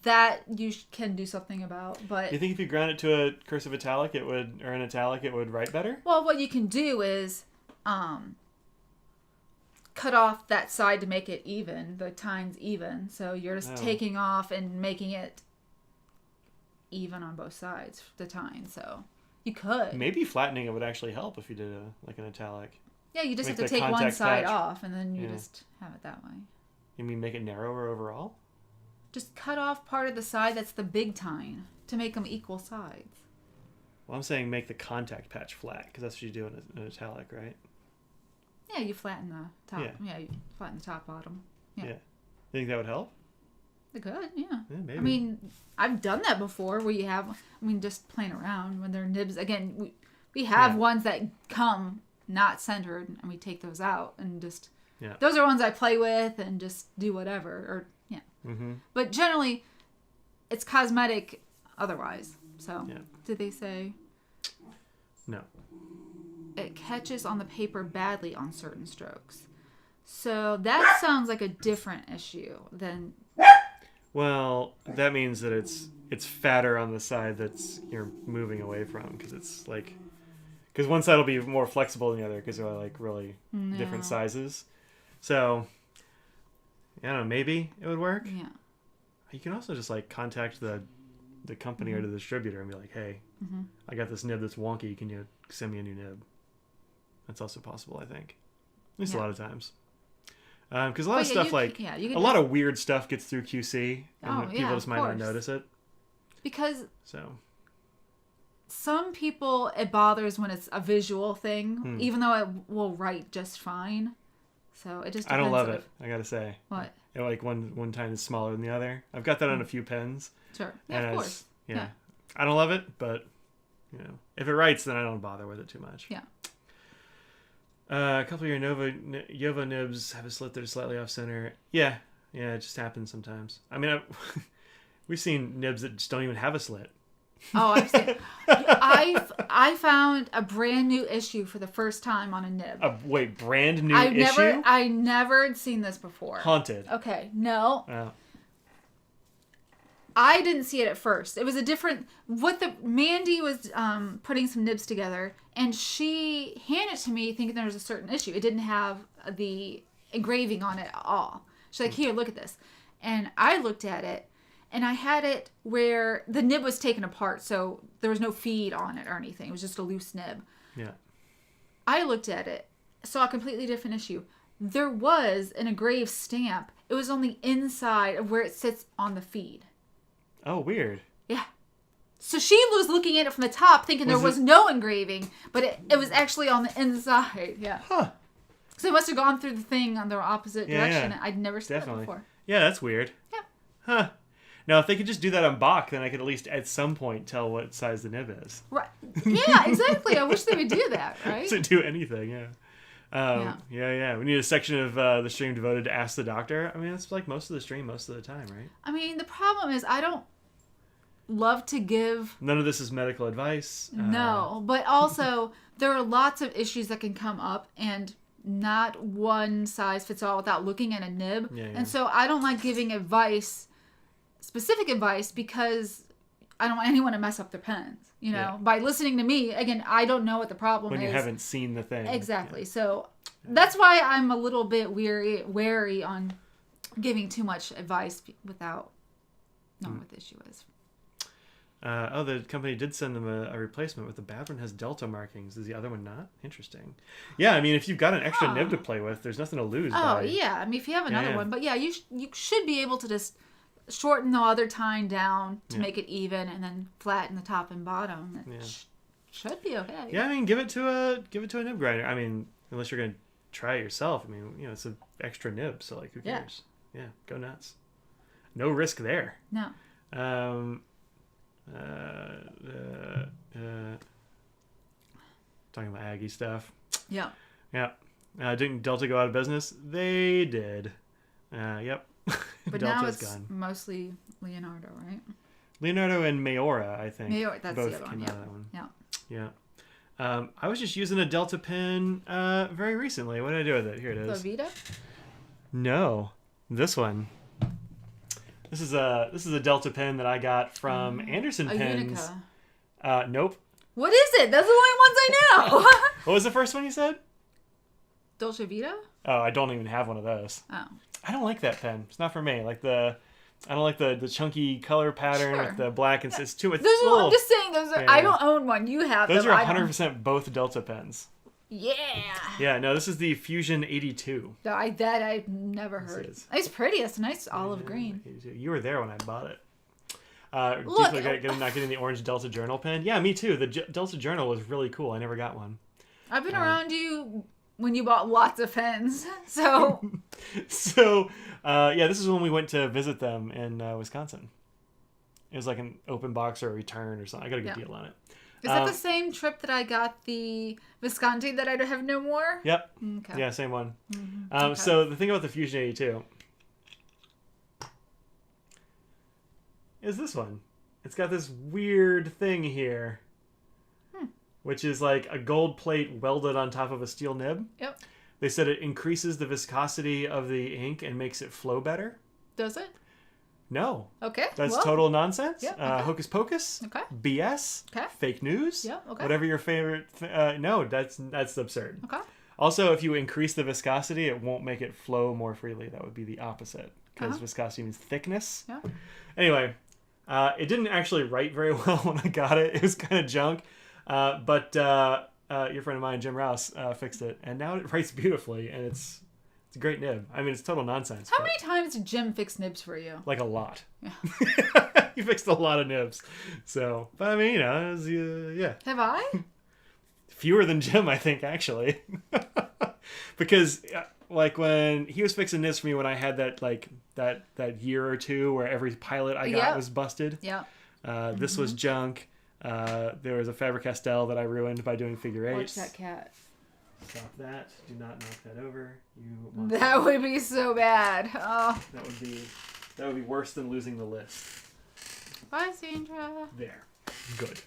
that you can do something about. But
you think if you ground it to a cursive italic, or an italic, it would write better?
Well, what you can do is cut off that side to make it even, the tines even. So you're just taking off and making it even on both sides, the tine. So you could.
Maybe flattening it would actually help if you did an italic.
Yeah, you just have to take one side off, and then you just have it that way.
You mean make it narrower overall?
Just cut off part of the side that's the big tine to make them equal sides.
Well, I'm saying make the contact patch flat, because that's what you do in an italic, right?
Yeah, you flatten the top. Yeah, you flatten the top bottom. Yeah.
You think that would help?
It could, yeah.
Maybe.
I mean, I've done that before where you have, just playing around when they're nibs. Again, we have ones that come not centered, and we take those out and just those are ones I play with and just do whatever, or but generally it's cosmetic otherwise. So did they say
no,
it catches on the paper badly on certain strokes? So that sounds like a different issue than...
Well, that means that it's fatter on the side that's you're moving away from, because it's like... Because one side will be more flexible than the other because they're like really different sizes. So, I don't know, maybe it would work.
Yeah.
You can also just like contact the company or the distributor and be like, hey, I got this nib that's wonky. Can you send me a new nib? That's also possible, I think. At least a lot of times. Because a lot of stuff a lot of weird stuff gets through QC and people just might not notice it.
Because...
So...
Some people, it bothers when it's a visual thing, even though it will write just fine. So it just depends.
I don't love it, I gotta say.
What?
Like one time is smaller than the other. I've got that on a few pens.
Sure. Yeah, of course.
Yeah. I don't love it, but if it writes, then I don't bother with it too much.
Yeah.
A couple of your Yovo nibs have a slit that is slightly off center. Yeah, it just happens sometimes. I mean, we've seen nibs that just don't even have a slit.
Oh, I've seen. I found a brand new issue for the first time on a nib.
Brand new issue?
I never had seen this before.
Haunted.
Okay, no. I didn't see it at first. It was a different. Mandy was putting some nibs together, and she handed it to me thinking there was a certain issue. It didn't have the engraving on it at all. She's like, "Here, look at this," and I looked at it, and I had it where the nib was taken apart, so there was no feed on it or anything. It was just a loose nib.
Yeah.
I looked at it, saw a completely different issue. There was an engraved stamp. It was on the inside of where it sits on the feed.
Oh, weird.
Yeah. So she was looking at it from the top thinking there was no engraving, but it was actually on the inside. Yeah.
Huh.
So it must have gone through the thing on the opposite direction.
Yeah.
I'd never seen that before.
Yeah, that's weird.
Yeah.
Huh. Now, if they could just do that on Bach, then I could at least at some point tell what size the nib is.
Right. Yeah, exactly. I wish they would do that, right?
To do anything, yeah. Yeah. We need a section of the stream devoted to Ask the Doctor. I mean, that's like most of the stream most of the time, right?
I mean, the problem is I don't love to give...
None of this is medical advice.
No, but also there are lots of issues that can come up and not one size fits all without looking at a nib.
Yeah.
And so I don't like giving specific advice, because I don't want anyone to mess up their pens. You know, by listening to me, again, I don't know what the problem is.
When you haven't seen the thing.
Exactly. Yeah. So that's why I'm a little bit wary on giving too much advice without knowing what the issue is.
The company did send them a replacement, but the bad one has delta markings. Is the other one not? Interesting. Yeah, I mean, if you've got an extra nib to play with, there's nothing to lose.
Yeah. I mean, if you have another one. But yeah, you should be able to just shorten the other tine down to make it even, and then flatten the top and bottom. It should be okay.
Yeah, I mean, give it to a nib grinder. I mean, unless you're gonna try it yourself. I mean, you know, it's an extra nib, so like, who cares? Yeah, go nuts. No risk there.
No.
Talking about Aggie stuff.
Yeah.
Yeah. Didn't Delta go out of business? They did. Yep.
But now it's gone. Mostly Leonardo, right?
Leonardo and Mayora, I think.
Mayora, that's
both
the other one.
Came out of that one.
Yeah.
Yeah. I was just using a Delta pen very recently. What did I do with it? Here it is.
Lovita?
No, this one. This is a Delta pen that I got from Anderson Pens.
Unica.
Nope.
What is it? That's the only ones I know.
What was the first one you said?
Dolce Vita?
Oh, I don't even have one of those.
Oh.
I don't like that pen. It's not for me. I don't like the chunky color pattern with the black and it's too much.
I'm just saying those are. I don't own one. You have
those
them.
Are 100% both Delta pens.
Yeah.
Yeah. No, this is the Fusion 82.
That I've never heard. It's pretty. It's a nice olive green.
82. You were there when I bought it.
Look,
not getting the orange Delta Journal pen. Yeah, me too. The Delta Journal was really cool. I never got one.
I've been around you when you bought lots of pens, so.
This is when we went to visit them in Wisconsin. It was like an open box or a return or something. I got a good deal on it.
Is that the same trip that I got the Visconti that I have no more?
Yep.
Okay.
Yeah, same one.
Mm-hmm. Okay.
So the thing about the Fusion 82 is this one. It's got this weird thing here, which is like a gold plate welded on top of a steel nib.
Yep.
They said it increases the viscosity of the ink and makes it flow better.
Does it?
No.
Okay.
That's total nonsense.
Yep, okay.
Hocus pocus.
Okay.
BS.
Okay.
Fake news.
Yeah. Okay.
Whatever your favorite. No, that's absurd.
Okay.
Also, if you increase the viscosity, it won't make it flow more freely. That would be the opposite, because viscosity means thickness.
Yeah.
Anyway, it didn't actually write very well when I got it. It was kind of junk. But your friend of mine, Jim Rouse, fixed it, and now it writes beautifully, and it's a great nib. I mean, it's total nonsense.
How many times did Jim fix nibs for you?
Like a lot.
Yeah.
He fixed a lot of nibs. So, but I mean, it was, yeah.
Have I?
Fewer than Jim, I think, actually. Because, like, when he was fixing nibs for me when I had that year or two where every pilot I got was busted.
Yeah.
This was junk. There was a Faber-Castell that I ruined by doing figure eights.
Watch that cat.
Stop that. Do not knock that over.
That would be so bad. Oh.
That would be worse than losing the list.
Bye, Sandra.
There. Good.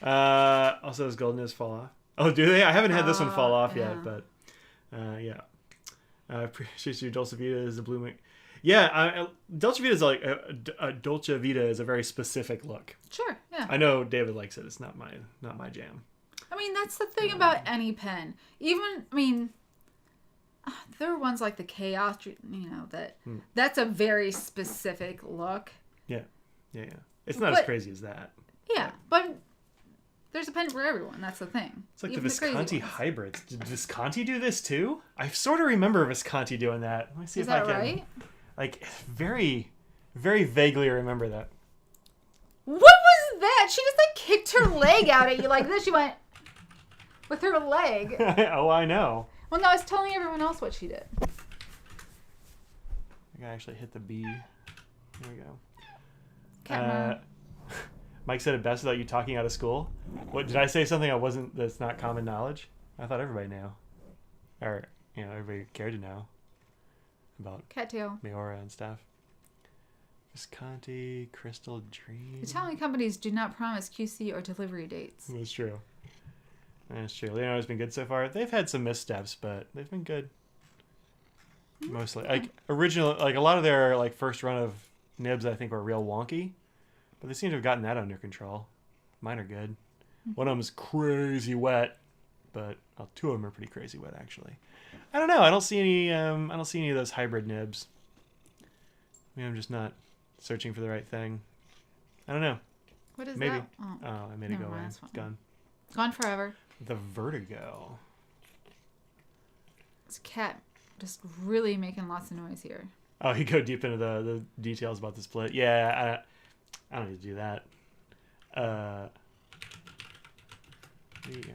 Also, does golden nibs fall off? Oh, do they? I haven't had this one fall off yet, but yeah. I appreciate you. Dulce Vita is a blue mix. Yeah, Dolce Vita is like a Dolce Vita is a very specific look.
Sure, yeah.
I know David likes it. It's not my jam.
I mean, that's the thing about any pen. Even, I mean, there are ones like the Chaos, that's a very specific look.
Yeah. It's not as crazy as that.
Yeah, but there's a pen for everyone. That's the thing.
It's like the Visconti hybrids. Did Visconti do this too? I sort of remember Visconti doing that. Let me see if I can. Is that right? Like, very, very vaguely remember that.
What was that? She just like kicked her leg out at you like this. She went with her leg.
Oh, I know.
Well, no, I was telling everyone else what she did.
I think I actually hit the B. There we go. Mike said it best without you talking out of school. What did I say? Something that's not common knowledge? I thought everybody knew, or everybody cared to know about
cattail,
Mayora and stuff. Visconti, Crystal Dream.
Italian companies do not promise QC or delivery dates.
That's true. Leonardo's been good so far. They've had some missteps, but they've been good. Mostly, like a lot of their like first run of nibs, I think were real wonky. But they seem to have gotten that under control. Mine are good. One of them is crazy wet, but two of them are pretty crazy wet actually. I don't know. I don't see any. I don't see any of those hybrid nibs. Maybe I'm just not searching for the right thing. I don't know.
What is
Maybe.
that?
Oh, I made it go away. It's gone.
Gone forever.
The Vertigo.
This cat just really making lots of noise here.
Oh, you go deep into the details about the split. Yeah, I don't need to do that. There we go.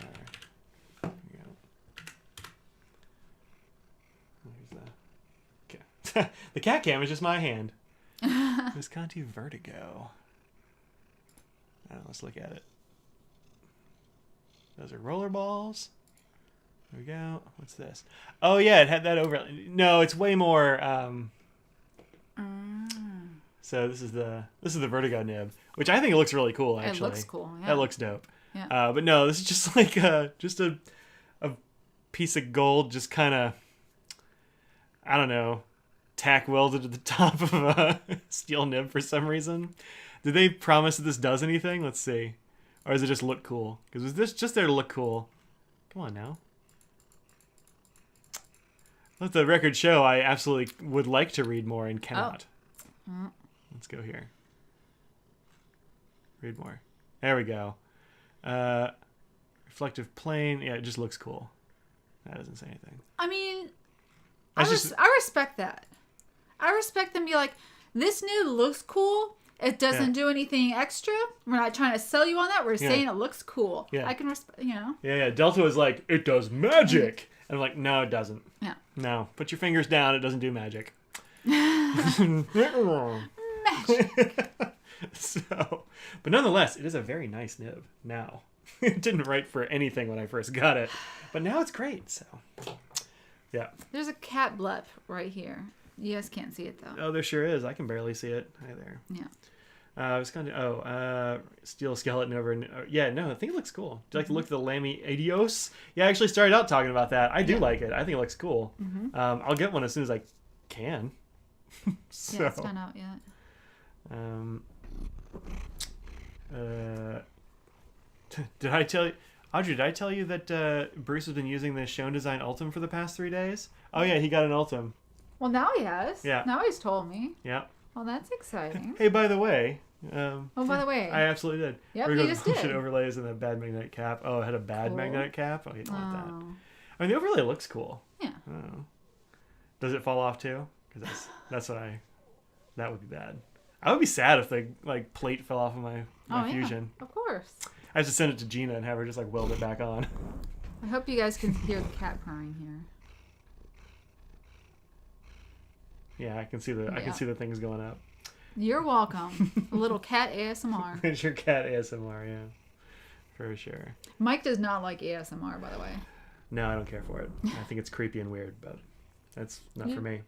Okay. The cat cam is just my hand. Visconti Vertigo. Let's look at it. Those are roller balls. There we go. What's this? Oh yeah, it had that over. No, it's way more. So this is the Vertigo nib, which I think it looks really cool. Actually,
it looks cool. Yeah.
That looks dope.
Yeah.
But no, this is just like a piece of gold, just kind of, I don't know, tack welded to the top of a steel nib for some reason. Did they promise that this does anything? Let's see. Or does it just look cool? Because was this just there to look cool? Come on now. Let the record show I absolutely would like to read more and cannot.
Oh.
Let's go here. Read more. There we go. Reflective plane. Yeah, it just looks cool. That doesn't say anything.
I mean, I respect that. I respect them be like, this nib looks cool. It doesn't do anything extra. We're not trying to sell you on that. We're saying it looks cool. Yeah. I can respect,
Yeah. Delta was like, it does magic. And I'm like, no, it doesn't.
Yeah.
No. Put your fingers down. It doesn't do magic.
Magic.
But nonetheless, it is a very nice nib now. It didn't write for anything when I first got it. But now it's great. So, yeah.
There's a cat blep right here. You guys can't see it though.
Oh, there sure is. I can barely see it. Hi there.
Yeah.
I was going to, steel skeleton over. Yeah, no, I think it looks cool. Do you like to look at the Lamy Adios? Yeah, I actually started out talking about that. I do like it. I think it looks cool.
Mm-hmm.
I'll get one as soon as I can. So,
yeah, it's not out yet.
Did I tell you, Audrey, did I tell you that Bruce has been using the Shown Design Ultim for the past 3 days? Oh, yeah, he got an Ultim.
Well, now he has.
Yeah.
Now he's told me.
Yeah.
Well, that's exciting.
Hey, by the way.
By the way.
I absolutely did.
Yep, you just did.
Overlays and the bad magnetic cap. Oh, it had a bad magnetic cap? Oh, he didn't like that. I mean, the overlay looks cool.
Yeah.
Does it fall off too? Because that's what that would be bad. I would be sad if the plate fell off of my Fusion.
Of course.
I have to send it to Gina and have her just weld it back on.
I hope you guys can hear the cat purring here.
Yeah, I can see the things going up.
You're welcome. A little cat ASMR.
It's your cat ASMR, yeah. For sure.
Mike does not like ASMR, by the way.
No, I don't care for it. I think it's creepy and weird, but that's not for me.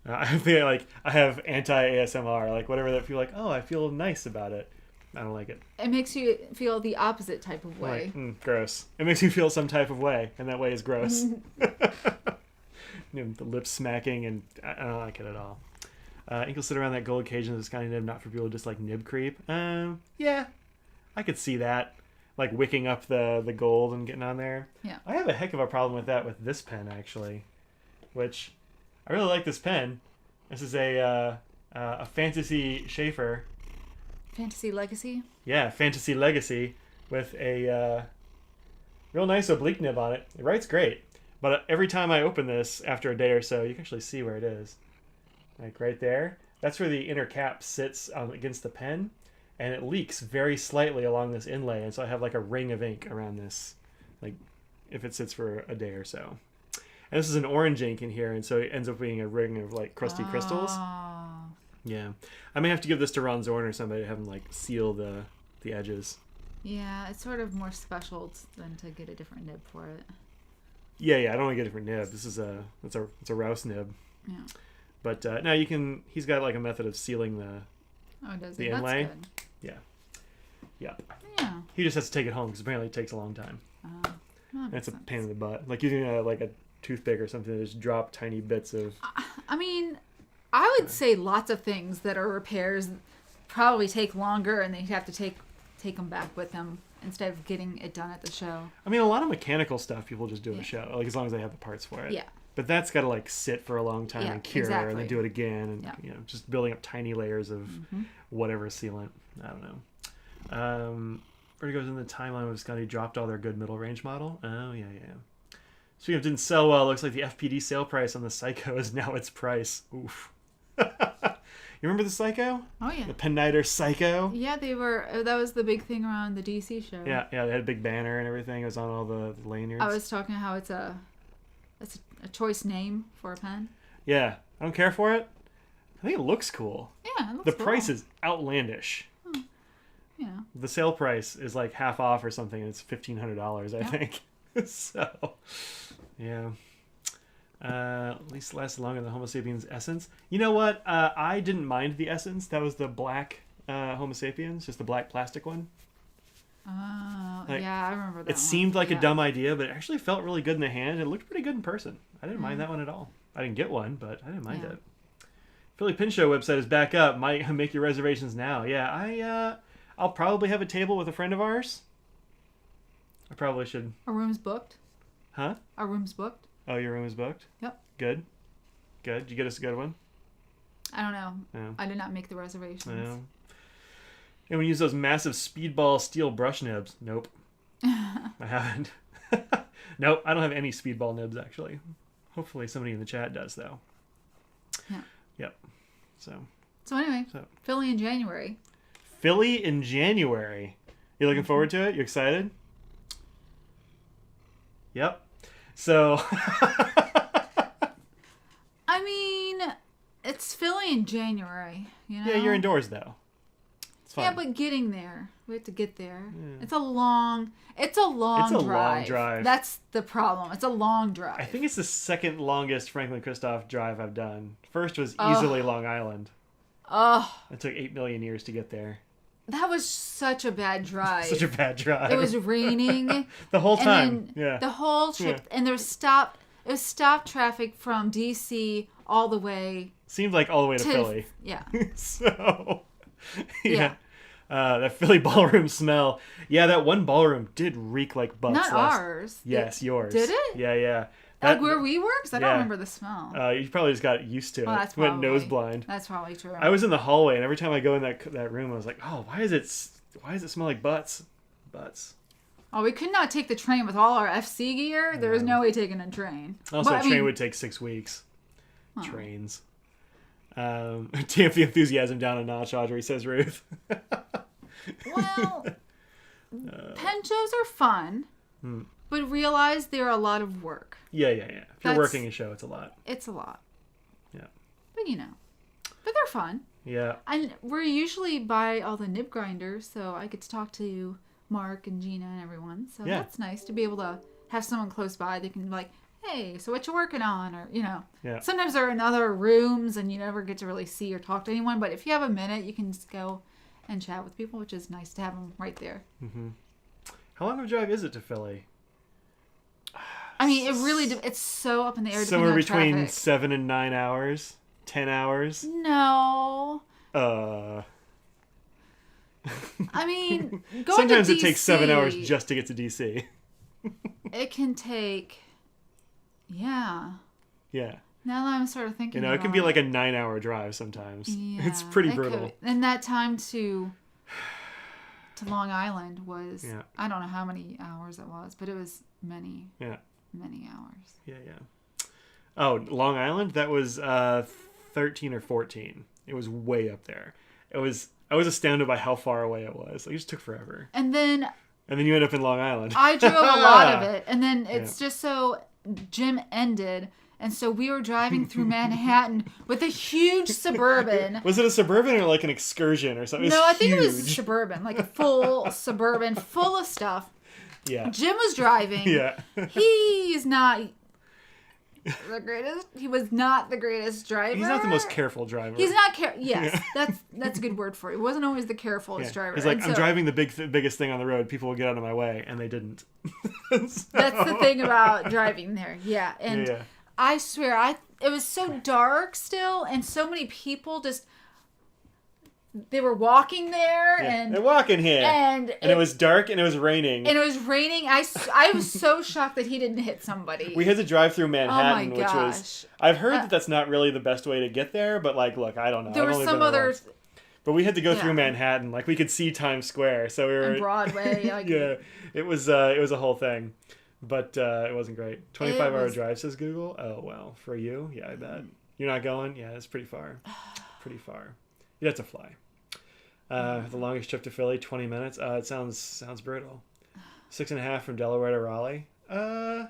I feel like I have anti-ASMR, whatever that feel like, oh, I feel nice about it. I don't like it.
It makes you feel the opposite type of way.
Gross. It makes you feel some type of way, and that way is gross. the lip smacking, and I don't like it at all. Ink will sit around that gold cage in this kind of nib, not for people who just like nib creep. Yeah, I could see that. Like wicking up the gold and getting on there.
Yeah.
I have a heck of a problem with that with this pen, actually. Which, I really like this pen. This is a Fantasy Schaefer.
Fantasy Legacy?
Yeah, Fantasy Legacy with a real nice oblique nib on it. It writes great. But every time I open this after a day or so, you can actually see where it is. Like right there. That's where the inner cap sits against the pen. And it leaks very slightly along this inlay. And so I have like a ring of ink around this. Like if it sits for a day or so. And this is an orange ink in here. And so it ends up being a ring of like crusty crystals. Yeah. I may have to give this to Ron Zorn or somebody to have him like seal the edges.
Yeah, it's sort of more special than to get a different nib for it.
Yeah, I don't want to get a different nib. This is it's a Rouse nib.
Yeah.
But no, he's got like a method of sealing the inlay.
That's good.
Yeah.
Yeah.
He just has to take it home because apparently it takes a long time.
That
It's a
makes
pain in
sense.
the butt. Like using like a toothpick or something to just drop tiny bits of...
I mean, I would say lots of things that are repairs probably take longer and they have to take them back with them instead of getting it done at the show.
I mean, a lot of mechanical stuff people just do at a show, like as long as they have the parts for it.
Yeah.
But that's got to like sit for a long time and cure and then do it again. And, just building up tiny layers of whatever sealant. I don't know. Vertigo's in the timeline with Visconti dropped all their good middle range model. Oh, yeah. Speaking of didn't sell well, looks like the FPD sale price on the Psycho is now its price. Oof. You remember the Psycho?
Oh, yeah.
The Pennider Psycho?
Yeah, that was the big thing around the DC show.
Yeah, they had a big banner and everything. It was on all the lanyards.
I was talking how it's a choice name for a pen.
Yeah, I don't care for it. I think it looks cool.
Yeah, it looks
The
cool.
price is outlandish.
Yeah.
The sale price is like half off or something, and it's $1,500, I think. So, yeah. At least lasts longer than Homo sapiens Essence. You know what? I didn't mind the Essence. That was the black Homo sapiens, just the black plastic one.
Oh,
Like,
yeah, I remember that.
It seemed like a dumb idea, but it actually felt really good in the hand. It looked pretty good in person. I didn't mind that one at all. I didn't get one, but I didn't mind it. Philly Pin Show website is back up. Might make your reservations now. Yeah, I'll probably have a table with a friend of ours. I probably should.
Our room's booked.
Huh?
Our room's booked.
Oh, your room is booked?
Yep.
Good. Did you get us a good one?
I don't know.
Yeah.
I did not make the reservations.
Yeah. And we use those massive speedball steel brush nibs. Nope. I haven't. Nope, I don't have any speedball nibs, actually. Hopefully somebody in the chat does, though.
Yeah.
Yep. So
anyway, Philly in January.
Philly in January. You looking forward to it? You excited? Yep. So...
I mean, it's Philly in January, you know?
Yeah, you're indoors, though. It's fun.
Yeah, but getting there. We have to get there.
Yeah.
It's a long drive. That's the problem. It's a long drive.
I think it's the second longest Franklin Christoph drive I've done. First was easily Long Island.
Oh.
It took 8 million years to get there.
That was such a bad drive.
Such a bad drive.
It was raining.
The whole time.
And the whole trip. Yeah. And there was stop traffic from DC all the way.
Seemed like all the way to Philly.
Yeah.
So, yeah. That Philly ballroom smell. Yeah, that one ballroom did reek like butts.
Not ours.
Yes, yours.
Did it?
Yeah.
Like where we were? Because I don't remember the smell.
You probably just got used to it.
That's
Went
probably,
nose blind.
That's probably true.
I was in the hallway, and every time I go in that room, I was like, oh, why does it smell like butts? Butts.
Oh, we could not take the train with all our FC gear. There was no way taking a train.
Also, a train would take 6 weeks. Oh. Trains. Tamp the enthusiasm down a notch, Audrey, says Ruth.
Well, pen shows are fun, but realize they're a lot of work.
Yeah. If you're working a show, it's a lot.
It's a lot.
Yeah.
But but they're fun.
Yeah.
And we're usually by all the nib grinders, so I get to talk to Mark and Gina and everyone. So that's nice to be able to have someone close by that can be like, hey, so what you working on? Or,
Yeah.
Sometimes they're in other rooms and you never get to really see or talk to anyone. But if you have a minute, you can just go and chat with people, which is nice to have them right there.
Mm-hmm. How long of a drive is it to Philly?
I mean, it really, it's so up in the air.
Somewhere between
traffic.
7 and 9 hours. 10 hours.
No. I mean, going
sometimes
to
it takes 7 hours just to get to DC.
It can take, yeah.
Yeah.
Now that I'm sort of thinking,
it can be like a 9-hour drive sometimes.
Yeah,
it's pretty brutal.
And that time to Long Island was,
yeah.
I don't know how many hours it was, but it was many.
Yeah.
Many hours.
Yeah, yeah. Oh, Long Island? That was 13 or 14. It was way up there. I was astounded by how far away it was. It just took forever.
And then
you end up in Long Island.
I drove a lot of it. And then it's just so gym ended. And so we were driving through Manhattan with a huge Suburban.
Was it a Suburban or like an excursion or something?
No, I think it was a Suburban. Like a full Suburban full of stuff.
Yeah.
Jim was driving.
Yeah.
He's not the greatest. He was not the greatest driver.
He's not the most careful driver.
He's not Yes, that's a good word for it. He wasn't always the carefulest driver.
He's like, I'm driving the biggest thing on the road. People will get out of my way, and they didn't.
That's the thing about driving there. Yeah, and I swear, it was so dark still, and so many people just. They were walking there, and
they're walking here,
and
it was dark, and it was raining.
I was so shocked that he didn't hit somebody.
We had to drive through Manhattan,
which
was. I've heard that that's not really the best way to get there, but like, look, I don't know.
There were some other.
But we had to go through Manhattan, like we could see Times Square, so we were
and Broadway. Like,
it was a whole thing, but it wasn't great. 25-hour drive, says Google. Oh well, for you, yeah, I bet. You're not going. Yeah, it's pretty far. Pretty far. You'd have to fly. The longest trip to Philly, 20 minutes. It sounds brutal. 6.5 from Delaware to Raleigh. Yeah,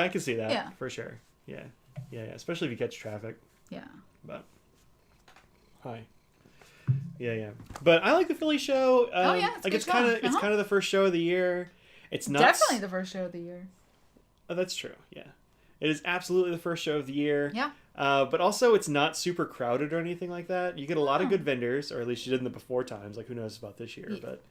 I can see that. Yeah. For sure. Yeah. Especially if you catch traffic.
Yeah.
But hi. Yeah. But I like the Philly show. It's kind of the first show of the year. It's not
definitely the first show of the year.
Oh, that's true. Yeah. It is absolutely the first show of the year.
Yeah.
But also, it's not super crowded or anything like that. You get a lot of good vendors, or at least you did in the before times. Like, who knows about this year? But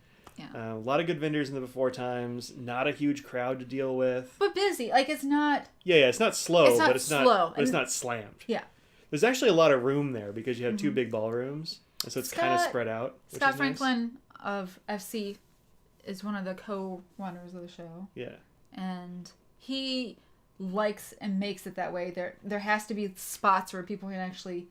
a lot of good vendors in the before times. Not a huge crowd to deal with.
But busy. Like, it's not...
Yeah, it's not slow, but it's
slow.
But it's not slammed.
Yeah.
There's actually a lot of room there because you have two big ballrooms. So it's kind of spread out.
Scott Franklin of FC is one of the co-runners of the show.
Yeah.
And he... likes and makes it that way. There has to be spots where people can actually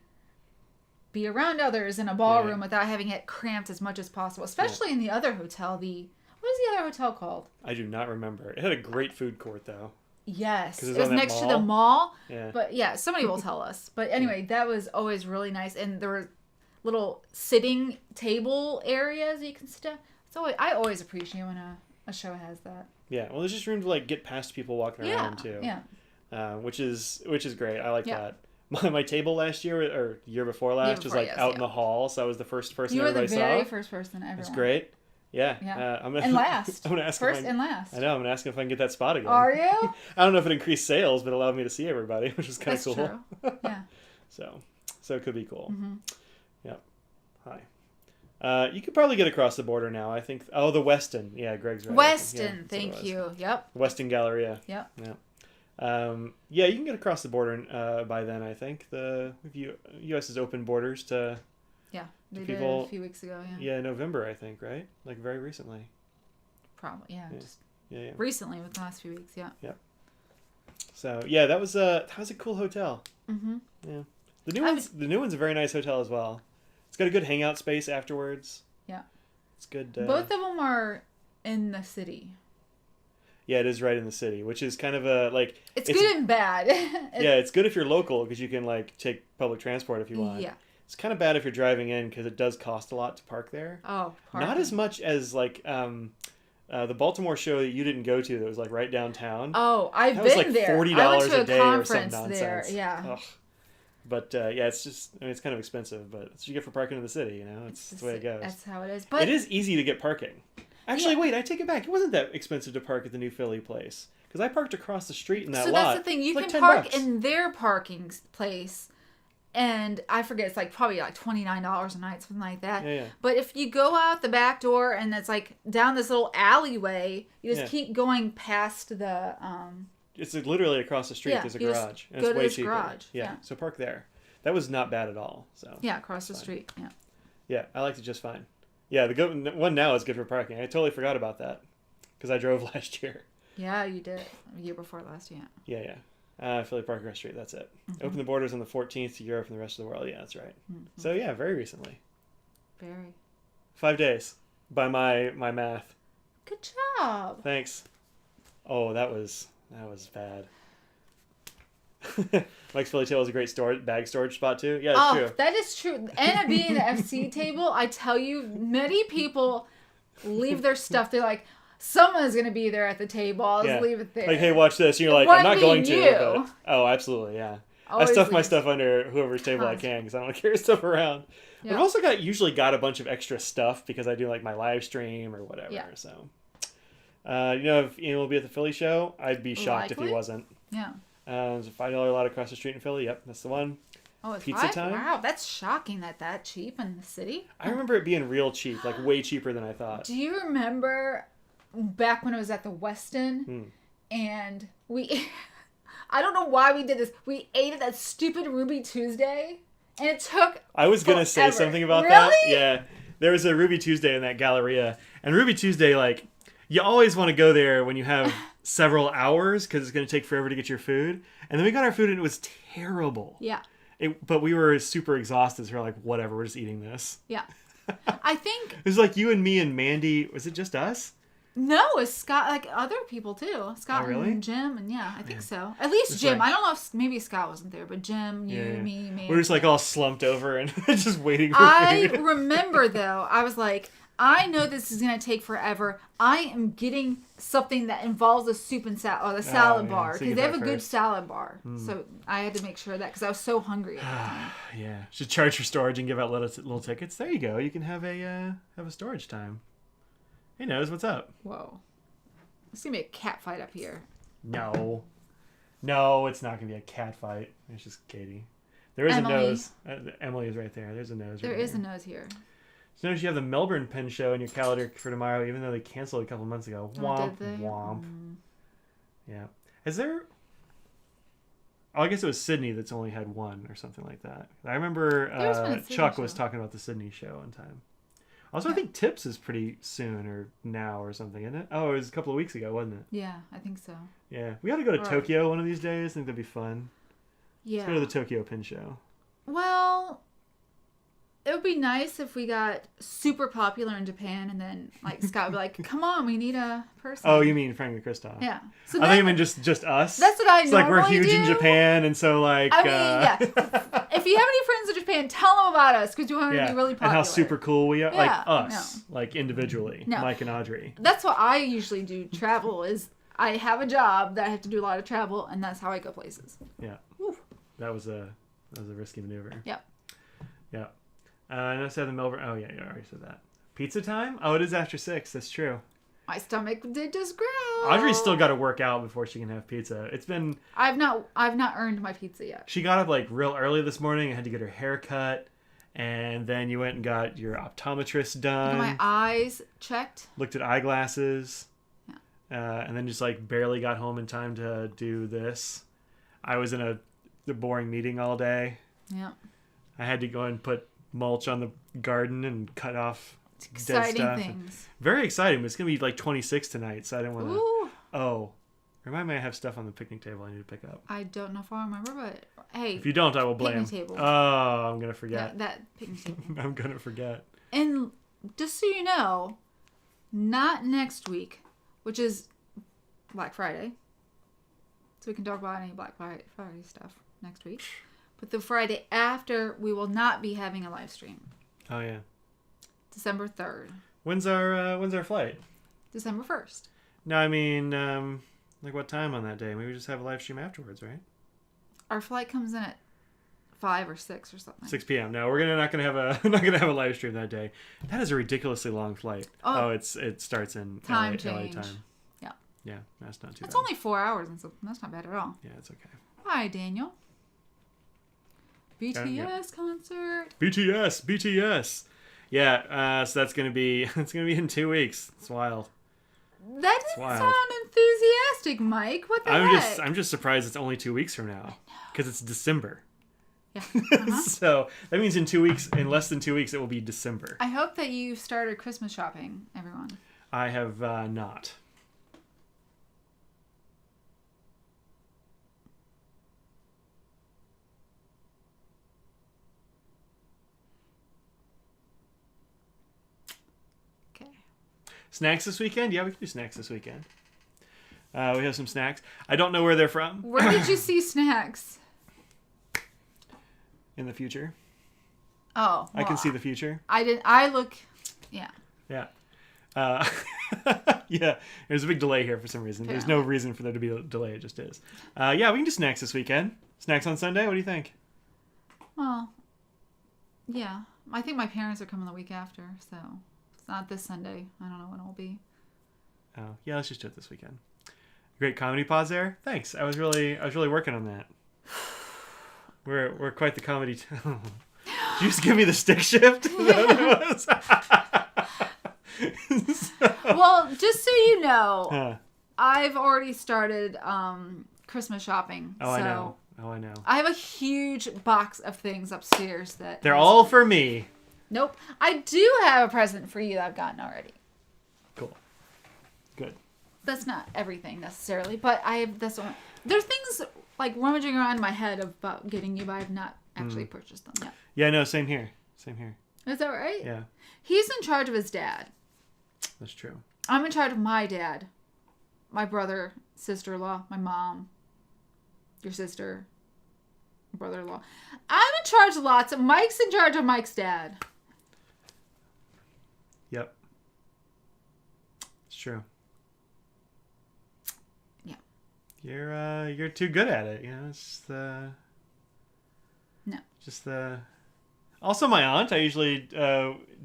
be around others in a ballroom without having it cramped as much as possible. Especially in the other hotel. What is the other hotel called?
I do not remember. It had a great food court though.
Yes, it was next to the mall.
Yeah.
But yeah, somebody will tell us. But anyway, that was always really nice, and there were little sitting table areas that you can sit down. I always appreciate when a show has that.
Yeah, well, there's just room to like get past people walking around too.
Yeah.
Which is great. I like that. My table last year or year before last was like out in the hall, so I was the first person everybody saw. You were the very
first person ever.
It's great. Yeah.
And last.
I'm gonna ask
first and last.
I know. I'm gonna ask if I can get that spot again.
Are you?
I don't know if it increased sales, but it allowed me to see everybody, which is kind of cool.
True. Yeah.
So it could be cool.
Mm-hmm.
Yep. Hi. You could probably get across the border now, I think. Oh, the Westin. Yeah, Greg's right.
Westin, thank you. Yep.
Westin Galleria.
Yep.
Yeah. You can get across the border by then, I think. The U.S. has opened borders to
they
people
did a few weeks ago,
Yeah, November, I think, right? Like very recently.
Probably, just recently with the last few weeks,
Yeah. So, that was a cool hotel.
Mm-hmm.
Yeah. The new one's a very nice hotel as well. It's got a good hangout space afterwards.
Yeah.
It's good.
Both of them are in the city.
Yeah, it is right in the city, which is kind of a like.
It's good and bad.
It's good if you're local because you can like take public transport if you want.
Yeah.
It's kind of bad if you're driving in because it does cost a lot to park there.
Oh,
not as much as like the Baltimore show that you didn't go to that was like right downtown.
Oh, I've been
was like
there.
$40 a day or some
nonsense.
There.
Yeah.
Ugh. But it's just it's kind of expensive, but it's what you get for parking in the city. It's the way it goes.
That's how it is. But
it is easy to get parking. Actually, wait, I take it back. It wasn't that expensive to park at the new Philly place because I parked across the street in that lot.
So that's the thing. You can park in their parking place, And I forget, it's like probably like $29 a night, something like that.
Yeah.
But if you go out the back door and it's like down this little alleyway, you just keep going past the.
It's like literally across the street. There's a garage. And
go
it's
to
way
this
cheaper.
garage.
Yeah. So park there. That was not bad at all. So.
Yeah, across the street. Yeah.
Yeah, I liked it just fine. Yeah, the one now is good for parking. I totally forgot about that because I drove last year.
Yeah, you did. A year before last, yeah.
Yeah. Philly Park across the street. That's it. Open the borders on the 14th to Europe and the rest of the world. Yeah, that's right. So yeah, very recently.
Very.
5 days by my math.
Good job.
Thanks. Oh, that was bad. Mike's Philly Tail is a great bag storage spot too. Yeah, it's true.
That is true. And being the FC table, I tell you, many people leave their stuff. They're like, someone's going to be there at the table. I'll just leave it there.
Like, hey, watch this. And you're like, I'm not going to. But, oh, absolutely, yeah. I stuff my stuff under whoever's table I can because I don't carry stuff around. Yeah. I've also usually got a bunch of extra stuff because I do like my live stream or whatever. Yeah. So, if Ian will be at the Philly show, I'd be shocked if he wasn't.
Yeah.
There's a $5 lot across the street in Philly. Yep, that's the one.
Oh, it's
Pizza
$5?
time.
Wow, that's shocking that cheap in the city.
I remember it being real cheap, like way cheaper than I thought.
Do you remember back when it was at the Westin and we I don't know why we did this. We ate at that stupid Ruby Tuesday and it took
I was going to say something about that. Yeah. There was a Ruby Tuesday in that Galleria. And Ruby Tuesday, like, you always want to go there when you have several hours because it's going to take forever to get your food. And then we got our food and it was terrible.
Yeah.
But we were super exhausted. So we're like, whatever, we're just eating this.
Yeah. I think...
It was like you and me and Mandy. Was it just us?
No, it's Scott, like other people too. Scott and Jim, and I think so. At least Jim. I don't know if maybe Scott wasn't there, but Jim, me, Mandy.
We're just like all slumped over and just waiting for
food.
I
remember though, I was like, I know this is going to take forever. I am getting something that involves a soup and salad, or the salad bar, because they have a good salad bar. So I had to make sure of that because I was so hungry at the time.
Yeah, should charge for storage and give out little tickets. There you go. You can have a storage time. Hey, Nose, what's up?
Whoa, it's gonna be a cat fight up here.
No, it's not gonna be a cat fight. It's just Katie. There is
Emily.
A nose. Emily is right there. There's a nose.
There is a nose here.
So notice you have the Melbourne Pen Show in your calendar for tomorrow, even though they canceled a couple months ago. Womp, womp. Yeah. Is there... Oh, I guess it was Sydney that's only had one or something like that. I remember Chuck was talking about the Sydney show one time. Also, I think Tips is pretty soon or now or something, isn't it? Oh, it was a couple of weeks ago, wasn't it?
Yeah, I think so.
Yeah. We got to go to Tokyo one of these days. I think that'd be fun.
Yeah.
Let's go to the Tokyo Pen Show.
Well... It would be nice if we got super popular in Japan and then like Scott would be like, come on, we need a person.
Oh, you mean Frank Kristoff?
Yeah.
So I think you mean just us.
That's what I normally do.
Like we're huge in Japan and so like...
I mean, yeah. If you have any friends in Japan, tell them about us because you want to be really popular.
And how super cool we are.
Yeah,
like us. No. Like individually. No. Mike and Audrey.
That's what I usually do. Travel is... I have a job that I have to do a lot of travel and that's how I go places.
Yeah.
Woo.
That was a risky maneuver.
Yep.
Yeah. I know the Melbourne. Oh yeah, you already said that. Pizza time? Oh, it is after 6. That's true.
My stomach did just grow.
Audrey's still got to work out before she can have pizza. It's been.
I've not earned my pizza yet.
She got up like real early this morning and had to get her hair cut, and then you went and got your optometrist done.
Got my eyes checked.
Looked at eyeglasses.
Yeah.
And then just like barely got home in time to do this. I was in the boring meeting all day.
Yeah.
I had to go and put mulch on the garden and cut off
exciting
dead stuff.
Things.
Very exciting, but it's gonna be like 26 tonight, so I didn't want to.
Ooh.
Oh, remind me I have stuff on the picnic table I need to pick up.
I don't know if I remember, but hey,
if you don't, I will blame.
Picnic table.
Oh, I'm gonna forget
that picnic table.
I'm gonna forget.
And just so you know, not next week, which is Black Friday, so we can talk about any Black Friday stuff next week. But the Friday after, we will not be having a live stream.
Oh yeah.
December 3rd.
When's our flight?
December 1st.
No, I mean, like what time on that day? Maybe we just have a live stream afterwards, right?
Our flight comes in at 5 or 6 or something.
6 p.m. No, we're not gonna have a live stream that day. That is a ridiculously long flight. Oh, it starts in
LA
time.
Yeah.
Yeah, that's not too bad.
It's only 4 hours and something. That's not bad at all.
Yeah, it's okay.
Hi, Daniel. BTS concert.
BTS. Yeah, so that's gonna be in 2 weeks. It's wild.
That doesn't sound enthusiastic, Mike. What the heck?
I'm just surprised it's only 2 weeks from now because it's December.
Yeah.
So that means in less than 2 weeks, it will be December.
I hope that you started Christmas shopping, everyone.
I have not.
Okay.
Snacks this weekend? Yeah, we can do snacks this weekend. We have some snacks. I don't know where they're from.
Where did you see snacks?
In the future.
Oh. Well,
I can see the future.
Yeah.
Yeah. Yeah. There's a big delay here for some reason.
Yeah.
There's no reason for there to be a delay. It just is. Yeah, we can do snacks this weekend. Snacks on Sunday? What do you think?
Well, yeah. I think my parents are coming the week after, so it's not this Sunday. I don't know when it'll be.
Oh, yeah, let's just do it this weekend. Great comedy pause there. Thanks. I was really working on that. We're quite the comedy. Did you just give me the stick shift?
Well, just so you know, I've already started Christmas shopping.
I know.
I have a huge box of things upstairs that
they're all for me.
Nope. I do have a present for you that I've gotten already.
Cool. Good.
That's not everything necessarily, but I have this one. There's things like rummaging around in my head about getting you, but I've not actually purchased them yet.
Yeah, no, same here.
Is that right?
Yeah.
He's in charge of his dad.
That's true.
I'm in charge of my dad, my brother, sister-in-law, my mom, your sister, brother-in-law. I'm in charge of lots. Mike's in charge of Mike's dad.
Yep. It's true.
Yeah.
You're too good at it. You know, it's
No.
just the. Also, my aunt. I usually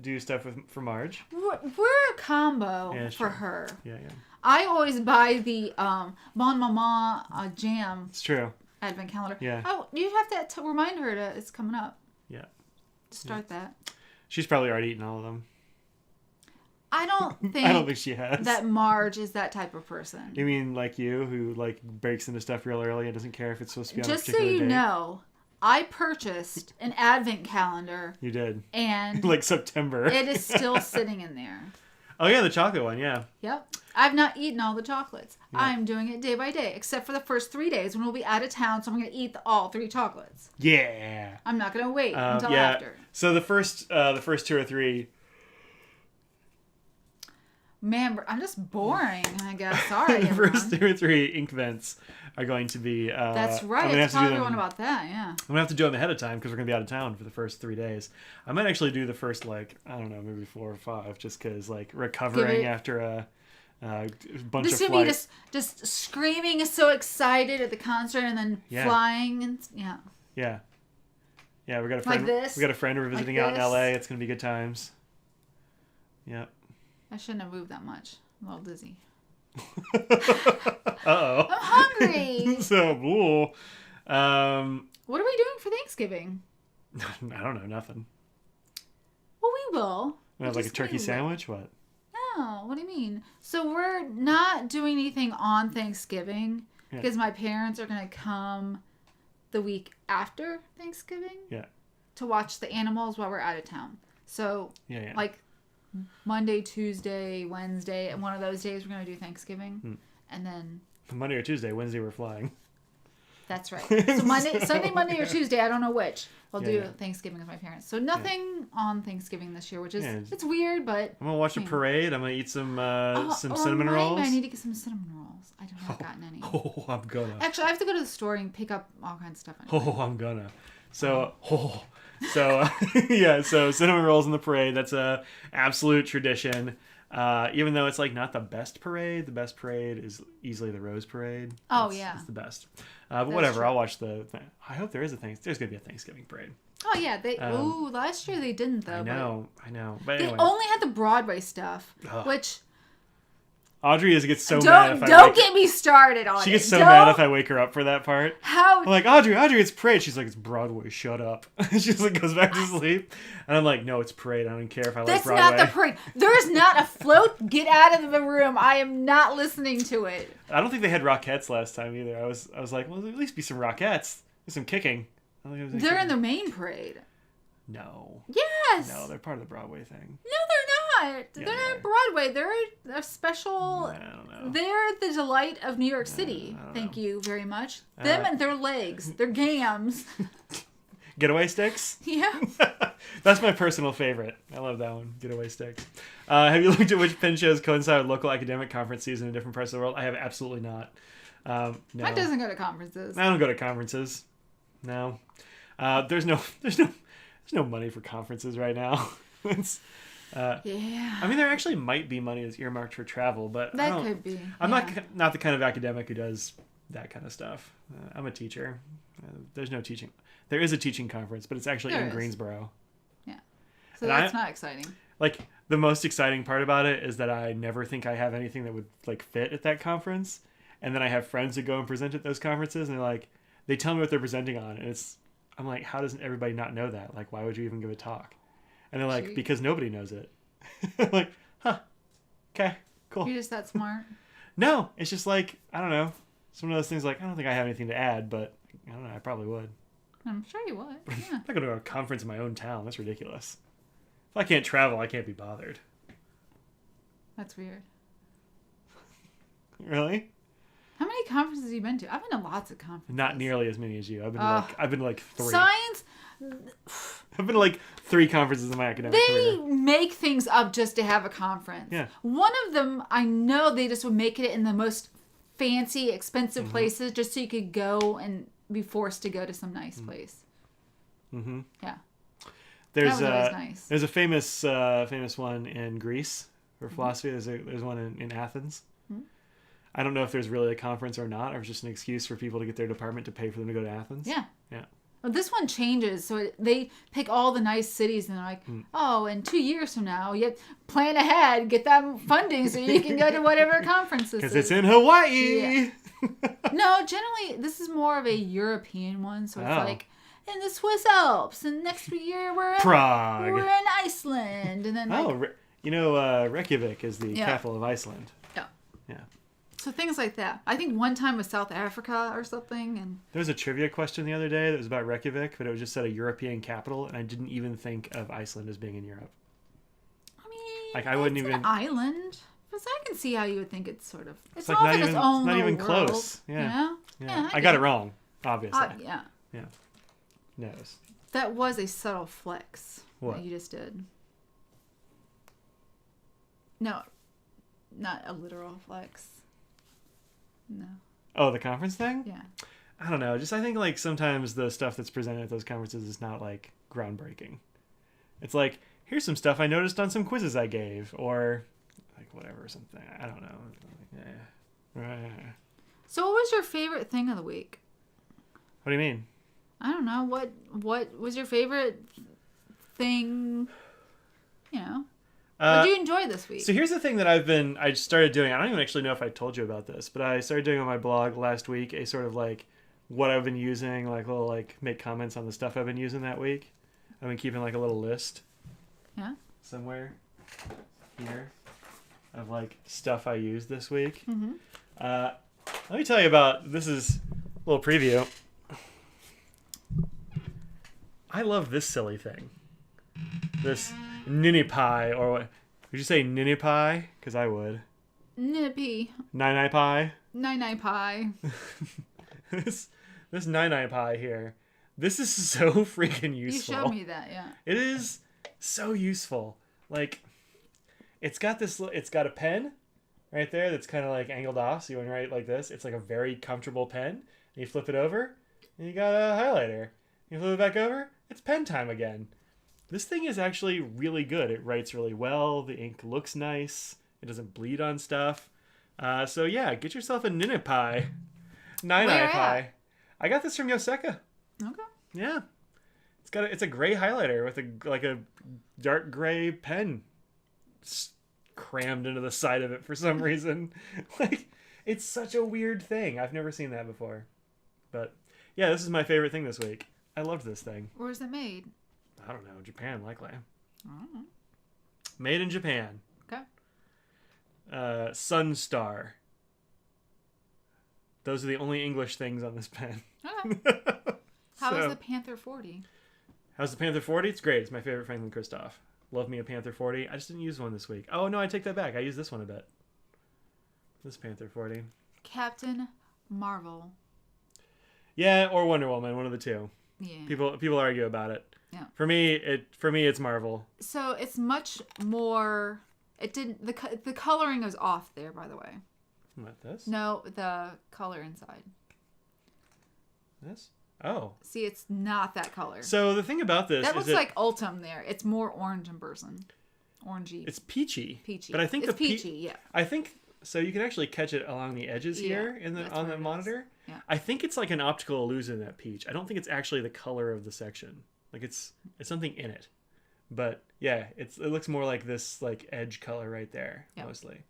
do stuff for Marge.
We're a combo for
true.
her.
Yeah.
I always buy the Bon Maman jam.
It's true.
Advent calendar.
Yeah.
Oh, you have to remind her that it's coming up.
Yeah.
Start that.
She's probably already eaten all of them.
I don't think.
I don't think she has.
That Marge is that type of person.
You mean like you, who like breaks into stuff real early and doesn't care if it's supposed to be on a
Just so
particular
you
date?
know, I purchased an advent calendar.
You did.
And
like September.
It is still sitting in there.
Oh yeah, the chocolate one, yeah.
Yep. I've not eaten all the chocolates.
Yeah.
I'm doing it day by day, except for the first 3 days when we'll be out of town, so I'm going to eat all 3 chocolates.
Yeah.
I'm not going to wait until after.
So the first 2 or 3.
Man, I'm just boring, I guess. Sorry,
The
everyone.
first 2 or 3 ink vents are going to be.
That's right.
I'm gonna
It's
have to do
probably
them,
one about that, yeah.
I'm gonna have to do them ahead of time because we're gonna be out of town for the first 3 days. I might actually do the first maybe 4 or 5, just because recovering after a bunch
this
of
would be
flights.
just screaming, so excited at the concert, and then flying and
Yeah, we got a friend.
Like this?
We got a friend we're visiting out in LA. It's gonna be good times. Yep.
I shouldn't have moved that much. I'm a little dizzy.
Uh-oh.
I'm hungry.
So,
what are we doing for Thanksgiving?
I don't know, nothing.
Well, we will.
We have like a turkey sandwich? What?
No, what do you mean? So we're not doing anything on Thanksgiving because my parents are going to come the week after Thanksgiving to watch the animals while we're out of town. So, like Monday, Tuesday, Wednesday, and one of those days we're going to do Thanksgiving. And then
Monday or Tuesday. Wednesday we're flying.
That's right. So Sunday, Monday, or Tuesday, I don't know which. I'll do Thanksgiving with my parents. So nothing on Thanksgiving this year, which is it's weird, but
I'm gonna watch a parade. I'm gonna eat some cinnamon rolls.
I need to get some cinnamon rolls. I don't have gotten any.
Oh, I'm gonna.
Actually, I have to go to the store and pick up all kinds of stuff.
Oh, I'm gonna. So so cinnamon rolls in the parade. That's a absolute tradition. Even though it's not the best parade is easily the Rose Parade. It's the best. But whatever, true. I'll watch I hope there's going to be a Thanksgiving parade.
Oh yeah, last year they didn't though.
I know. But
they
anyway.
only had the Broadway stuff, which
Audrey gets so mad if I
don't get me started on it.
She gets so mad if I wake her up for that part.
How?
I'm like, Audrey, it's parade. She's like, it's Broadway. Shut up. She just like goes back to sleep. And I'm like, no, it's parade. I don't care if I like Broadway.
That's not the parade. There's not a float. Get out of the room. I am not listening to it.
I don't think they had Rockettes last time either. I was like, well, at least be some Rockettes. There's some kicking. I don't think it was
They're
kicking.
in the main parade.
No.
Yes.
No, they're part of the Broadway thing.
No, they're not.
Yeah,
They're
they
not Broadway. They're a special.
I don't know.
They're the delight of New York City. Thank you very much. Them and their legs. Their gams.
Getaway sticks?
Yeah.
That's my personal favorite. I love that one. Getaway sticks. Have you looked at which pen shows coincide with local academic conference season in different parts of the world? I have absolutely not. No.
Mine doesn't go to conferences.
I don't go to conferences. No. There's no money for conferences right now.
Yeah.
I mean, there actually might be money that's earmarked for travel, but
That could be.
I'm not the kind of academic who does that kind of stuff. I'm a teacher. There's no teaching. There is a teaching conference, but it's actually in Greensboro.
Yeah. So that's not exciting.
Like, the most exciting part about it is that I never think I have anything that would like fit at that conference. And then I have friends who go and present at those conferences, and they tell me what they're presenting on, and I'm like, how doesn't everybody not know that? Like, why would you even give a talk? And they're like, because nobody knows it. I'm like, huh, okay, cool.
You're just that smart?
No, it's just like, I don't know. It's one of those things like, I don't think I have anything to add, but I don't know, I probably would.
I'm sure you would, yeah.
I'm not going to go to a conference in my own town. That's ridiculous. If I can't travel, I can't be bothered.
That's weird.
Really?
How many conferences have you been to? I've been to lots of conferences. Not
nearly as many as you. I've been to like 3.
Science?
I've been to like 3 conferences in my academic career.
They make things up just to have a conference.
Yeah.
One of them, I know they just would make it in the most fancy, expensive places just so you could go and be forced to go to some nice place. Mm-hmm. Yeah.
That
was always nice.
There's a famous one in Greece for philosophy. There's one in Athens. Mm-hmm. I don't know if there's really a conference or not, or it's just an excuse for people to get their department to pay for them to go to Athens.
Yeah.
Yeah.
Well, this one changes. So they pick all the nice cities and they're like, oh, in 2 years from now, you plan ahead, get that funding so you can go to whatever conferences.
Because it's in Hawaii.
Yeah. No, generally, this is more of a European one. So it's like in the Swiss Alps. And next year we're in
Prague.
We're in Iceland. And then
Reykjavik is the capital of Iceland.
Yeah.
Yeah.
So things like that. I think one time was South Africa or something. And
there was a trivia question the other day that was about Reykjavik, but it was just said a European capital, and I didn't even think of Iceland as being in Europe.
I mean,
like I wouldn't
it's
even
an island. Because I can see how you would think it's sort of it's
like
off
not
in
even
its own
not even
world,
close. Yeah.
You know?
Yeah. I got it wrong, obviously.
Yeah.
Yeah. Knows.
That was a subtle flex.
What
that you just did? No, not a literal flex. No.
Oh, the conference thing?
Yeah.
I don't know. Just I think like sometimes the stuff that's presented at those conferences is not like groundbreaking. It's like, here's some stuff I noticed on some quizzes I gave, or like whatever, something. I don't know. Yeah.
So what was your favorite thing of the week?
What do you mean?
I don't know. What was your favorite thing? You know. What did you enjoy this week?
So here's the thing that I started doing. I don't even actually know if I told you about this, but I started doing on my blog last week a sort of like what I've been using, like little like make comments on the stuff I've been using that week. I've been keeping like a little list.
Yeah.
Somewhere here of like stuff I used this week.
Mm-hmm.
Let me tell you about, this is a little preview. I love this silly thing. This Ninny Pie, or what? Would you say Ninny Pie? Because I would.
Nippy.
Nine Pie?
Nine Pie.
This Nine Pie here. This is so freaking useful.
You showed me that, yeah.
It is so useful. Like, it's got a pen right there that's kind of like angled off, so you want to write like this. It's like a very comfortable pen. And you flip it over, and you got a highlighter. You flip it back over, it's pen time again. This thing is actually really good. It writes really well. The ink looks nice. It doesn't bleed on stuff. So yeah, get yourself a Ninny Pie. Nine Pie. I got this from Yoseka.
Okay.
Yeah. It's a gray highlighter with a dark gray pen. crammed into the side of it for some reason. Like, it's such a weird thing. I've never seen that before. But yeah, this is my favorite thing this week. I loved this thing.
Where's it made?
I don't know. Japan, likely.
I don't know.
Made in Japan.
Okay.
Sunstar. Those are the only English things on this pen.
Okay. How is the Panther 40?
How's the Panther 40? It's great. It's my favorite Franklin Christoph. Love me a Panther 40. I just didn't use one this week. Oh, no, I take that back. I used this one a bit. This Panther 40.
Captain Marvel.
Yeah, or Wonder Woman, one of the two.
Yeah.
People argue about it.
Yeah.
For me, it's Marvel.
So it's much more. It didn't. The coloring is off there, by the way.
What, this?
No, the color inside.
This? Oh.
See, it's not that color.
So the thing about this
that
is
looks like Ultim there. It's more orange in person. Orangey.
It's peachy.
Peachy.
But I think
it's peachy. Yeah.
I think so. You can actually catch it along the edges here on the monitor.
Yeah.
I think it's like an optical illusion, that peach. I don't think it's actually the color of the section. Like it's something in it. But yeah, it looks more like this like edge color right there, mostly.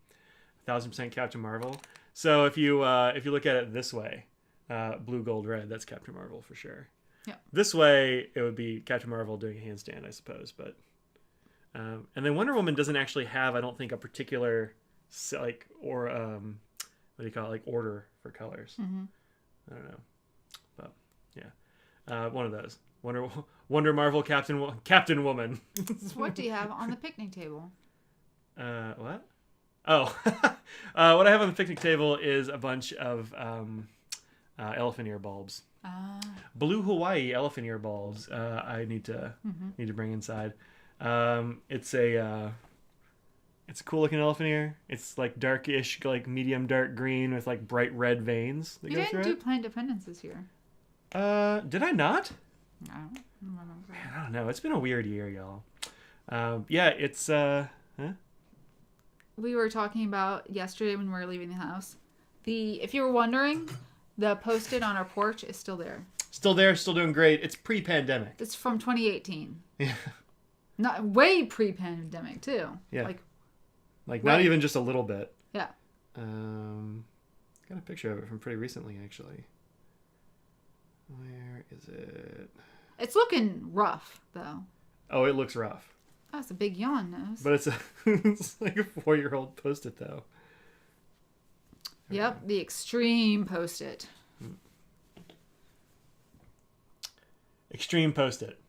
1000% Captain Marvel. So if you look at it this way, blue, gold, red, that's Captain Marvel for sure.
Yeah.
This way, it would be Captain Marvel doing a handstand, I suppose. But and then Wonder Woman doesn't actually have, I don't think, a particular like or what do you call it, like order for colors.
Mm-hmm.
I don't know, but yeah, one of those. Wonder Marvel Captain Woman.
So what do you have on the picnic table?
What? Oh, what I have on the picnic table is a bunch of elephant ear bulbs. Blue Hawaii elephant ear bulbs. I need to bring inside. It's a cool looking elephant ear. It's like darkish, like medium dark green with like bright red veins that
you
go
didn't
through
do Plant Dependence this year.
Did I not?
I don't remember.
Man, I don't know. It's been a weird year, y'all. Yeah, it's
We were talking about yesterday when we were leaving the house. If you were wondering, the Post-it on our porch is still there.
Still there, still doing great. It's pre-pandemic.
It's from 2018.
Yeah.
Not way pre-pandemic too.
Yeah.
Like
not even just a little bit.
Yeah.
Got a picture of it from pretty recently, actually. Where is it?
It's looking rough though.
Oh, it looks rough.
Oh, it's a big yawn nose.
But it's like a 4-year-old Post-it though.
Yep, the extreme Post-it.
Extreme Post-it.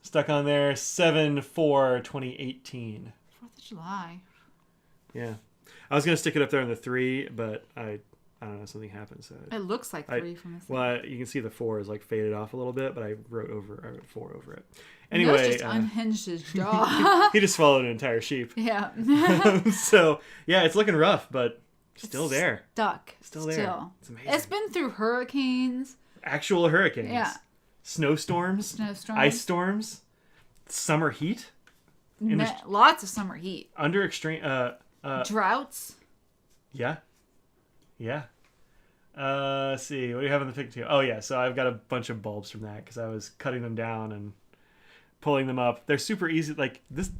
Stuck on there 7/4/2018.
4th of July.
Yeah. I was going to stick it up there on the 3, but I don't know, something happened. So
It looks like 3 from this.
Well, you can see the 4 is like faded off a little bit, but I wrote 4 over it. Anyway,
just unhinged his jaw.
he just swallowed an entire sheep.
Yeah.
So yeah, it's looking rough, but still there.
Still
there. It's amazing.
It's been through hurricanes.
Actual hurricanes.
Yeah.
Snowstorms. Ice storms. Summer heat.
Lots of summer heat.
Under extreme.
Droughts.
Yeah. Yeah. Let's see. What do you have on the picture? Oh yeah. So I've got a bunch of bulbs from that because I was cutting them down and pulling them up. They're super easy. Like this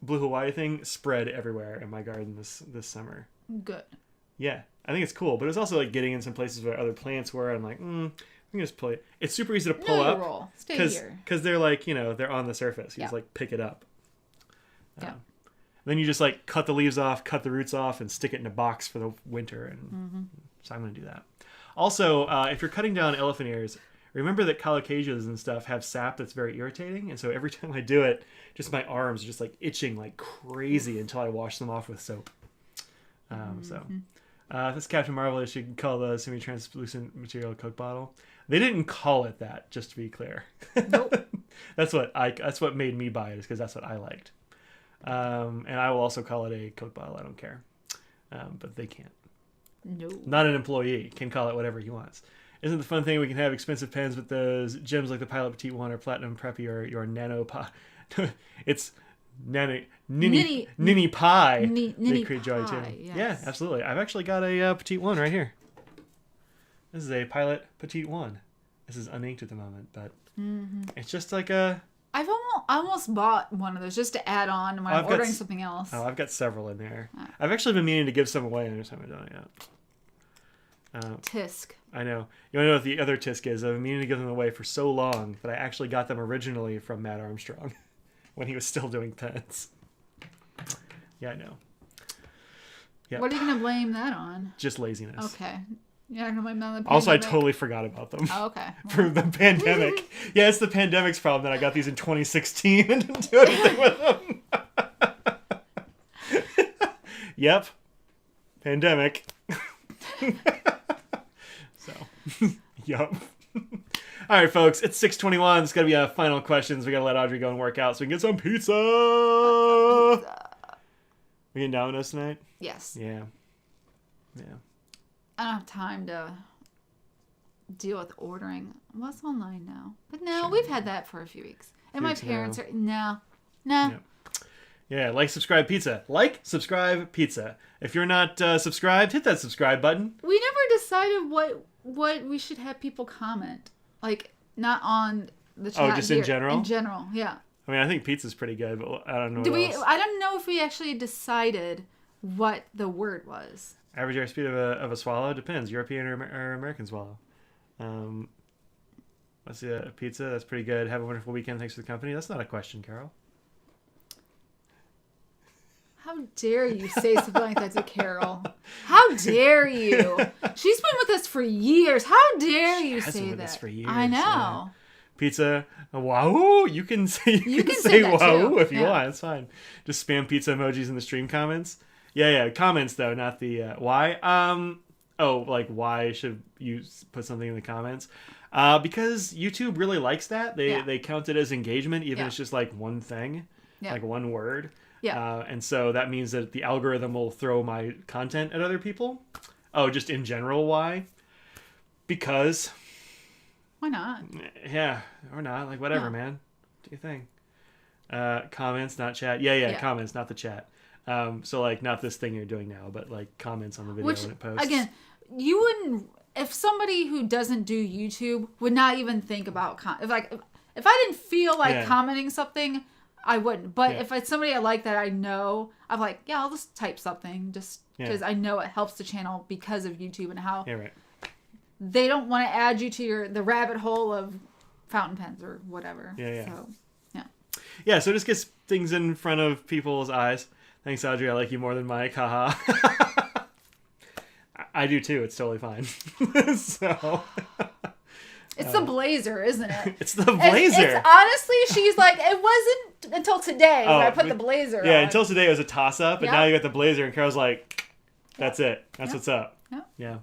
Blue Hawaii thing spread everywhere in my garden this summer.
Good.
Yeah, I think it's cool, but it's also like getting in some places where other plants were. I'm like, I can just pull it. It's super easy to pull up.
Roll. Stay here.
Because they're like, they're on the surface. You just like pick it up.
Yeah.
Then you just like cut the leaves off, cut the roots off, and stick it in a box for the winter. And so I'm going to do that. Also, if you're cutting down elephant ears, remember that colocasias and stuff have sap that's very irritating. And so every time I do it, just my arms are just like itching like crazy until I wash them off with soap. So this Captain Marvel, I should call the semi-translucent material Coke bottle. They didn't call it that, just to be clear.
Nope.
That's what made me buy it, is because that's what I liked. And I will also call it a Coke bottle. I don't care. But they can't.
No.
Not an employee can call it whatever he wants. Isn't the fun thing we can have expensive pens with those gems like the Pilot Petite 1 or Platinum Preppy or your Nano Pie? It's Ninny Pie. They create joy too.
Yes.
Yeah, absolutely. I've actually got a Petite 1 right here. This is a Pilot Petite 1. This is uninked at the moment, but it's just like a...
I I almost bought one of those just to add on when I'm ordering something else.
Oh, I've got several in there. I've actually been meaning to give some away, and I just haven't done it yet.
Tisk.
I know. You want to know what the other tisk is? I've been meaning to give them away for so long that I actually got them originally from Matt Armstrong when he was still doing pens. Yeah, I know. Yep.
What are you going to blame that on?
Just laziness.
Okay. You're not going to blame that on the pandemic?
Also, I totally forgot about them.
Oh, okay.
For the pandemic. Yeah, it's the pandemic's problem that I got these in 2016 and didn't do anything with them. Yep. Pandemic. So, yep. All right, folks, it's 6:21. It's got to be final questions. We got to let Audrey go and work out so we can get some pizza. We getting Domino's tonight?
Yes.
Yeah. Yeah.
I don't have time to deal with ordering. Well, it's online now. But no, we've had that for a few weeks. And my parents are... No.
Yeah, like, subscribe, pizza. Like, subscribe, pizza. If you're not subscribed, hit that subscribe button.
We never decided what we should have people comment. Like, not on the chat.
Oh, just in general?
In general, yeah.
I mean, I think pizza's pretty good, but I don't know what else.
I don't know if we actually decided what the word was.
Average airspeed of a swallow? Depends. European or American swallow. Let's see, a pizza. That's pretty good. Have a wonderful weekend. Thanks for the company. That's not a question, Carol.
How dare you say something like that to Carol? How dare you? She's been with us for years. How dare you say that? She's been with us for years. I know. Yeah.
Pizza, wow! You can say wow if you want. It's fine. Just spam pizza emojis in the stream comments. Yeah. Comments though, not the why. Why should you put something in the comments? Because YouTube really likes that. They count it as engagement, even if it's just like one thing, like one word. Yeah. And so that means that the algorithm will throw my content at other people. Oh, just in general, why? Because.
Why not?
Yeah, or not. Like, whatever, man. Do your thing. Comments, not chat. Yeah, comments, not the chat. So, like, not this thing you're doing now, but, like, comments on the video when it posts.
Again, you wouldn't... If somebody who doesn't do YouTube would not even think about... If I didn't feel like commenting something... I wouldn't. But if it's somebody I like that I know, I'm like, I'll just type something just because I know it helps the channel because of YouTube and how they don't want to add you to the rabbit hole of fountain pens or whatever.
So just gets things in front of people's eyes. Thanks, Audrey. I like you more than Mike. Haha. I do too. It's totally fine. So...
It's the blazer, isn't it?
It's the blazer.
It's honestly, she's like, it wasn't until today when I put the blazer on.
Yeah, until today it was a toss-up, and now you got the blazer, and Carol's like, that's it. That's what's up. Yeah.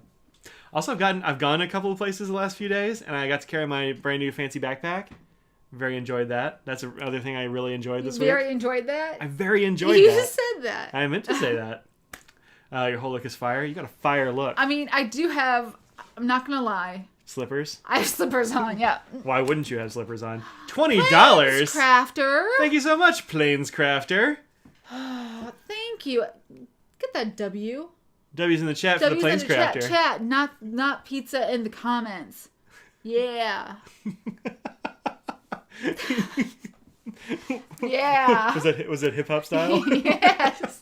Also, I've gone a couple of places the last few days, and I got to carry my brand new fancy backpack. Very enjoyed that. That's another thing I really enjoyed this week.
Very enjoyed that?
I very enjoyed that.
You just said that.
I meant to say that. Your whole look is fire. You got a fire look.
I mean, I do have, I'm not going to lie.
Slippers?
I have slippers on, yeah.
Why wouldn't you have slippers on? $20!
Plains Crafter.
Thank you so much, Plains Crafter.
Thank you. Get that W.
W's in the chat for the Plains Crafter.
Chat, not pizza in the comments. Yeah. Yeah.
Was it hip hop style?
Yes.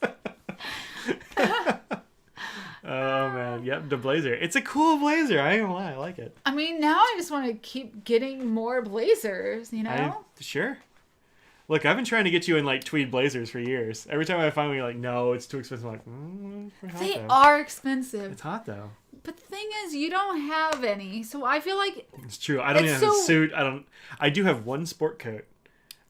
Oh man, yep, the blazer. It's a cool blazer. I ain't gonna lie, I like it.
I mean, now I just want to keep getting more blazers. You know?
Sure. Look, I've been trying to get you in like tweed blazers for years. Every time I find one, you're like, no, it's too expensive. I'm like,
they are expensive.
It's hot though.
But the thing is, you don't have any, so I feel like
it's true. I don't even have a suit. I do have one sport coat.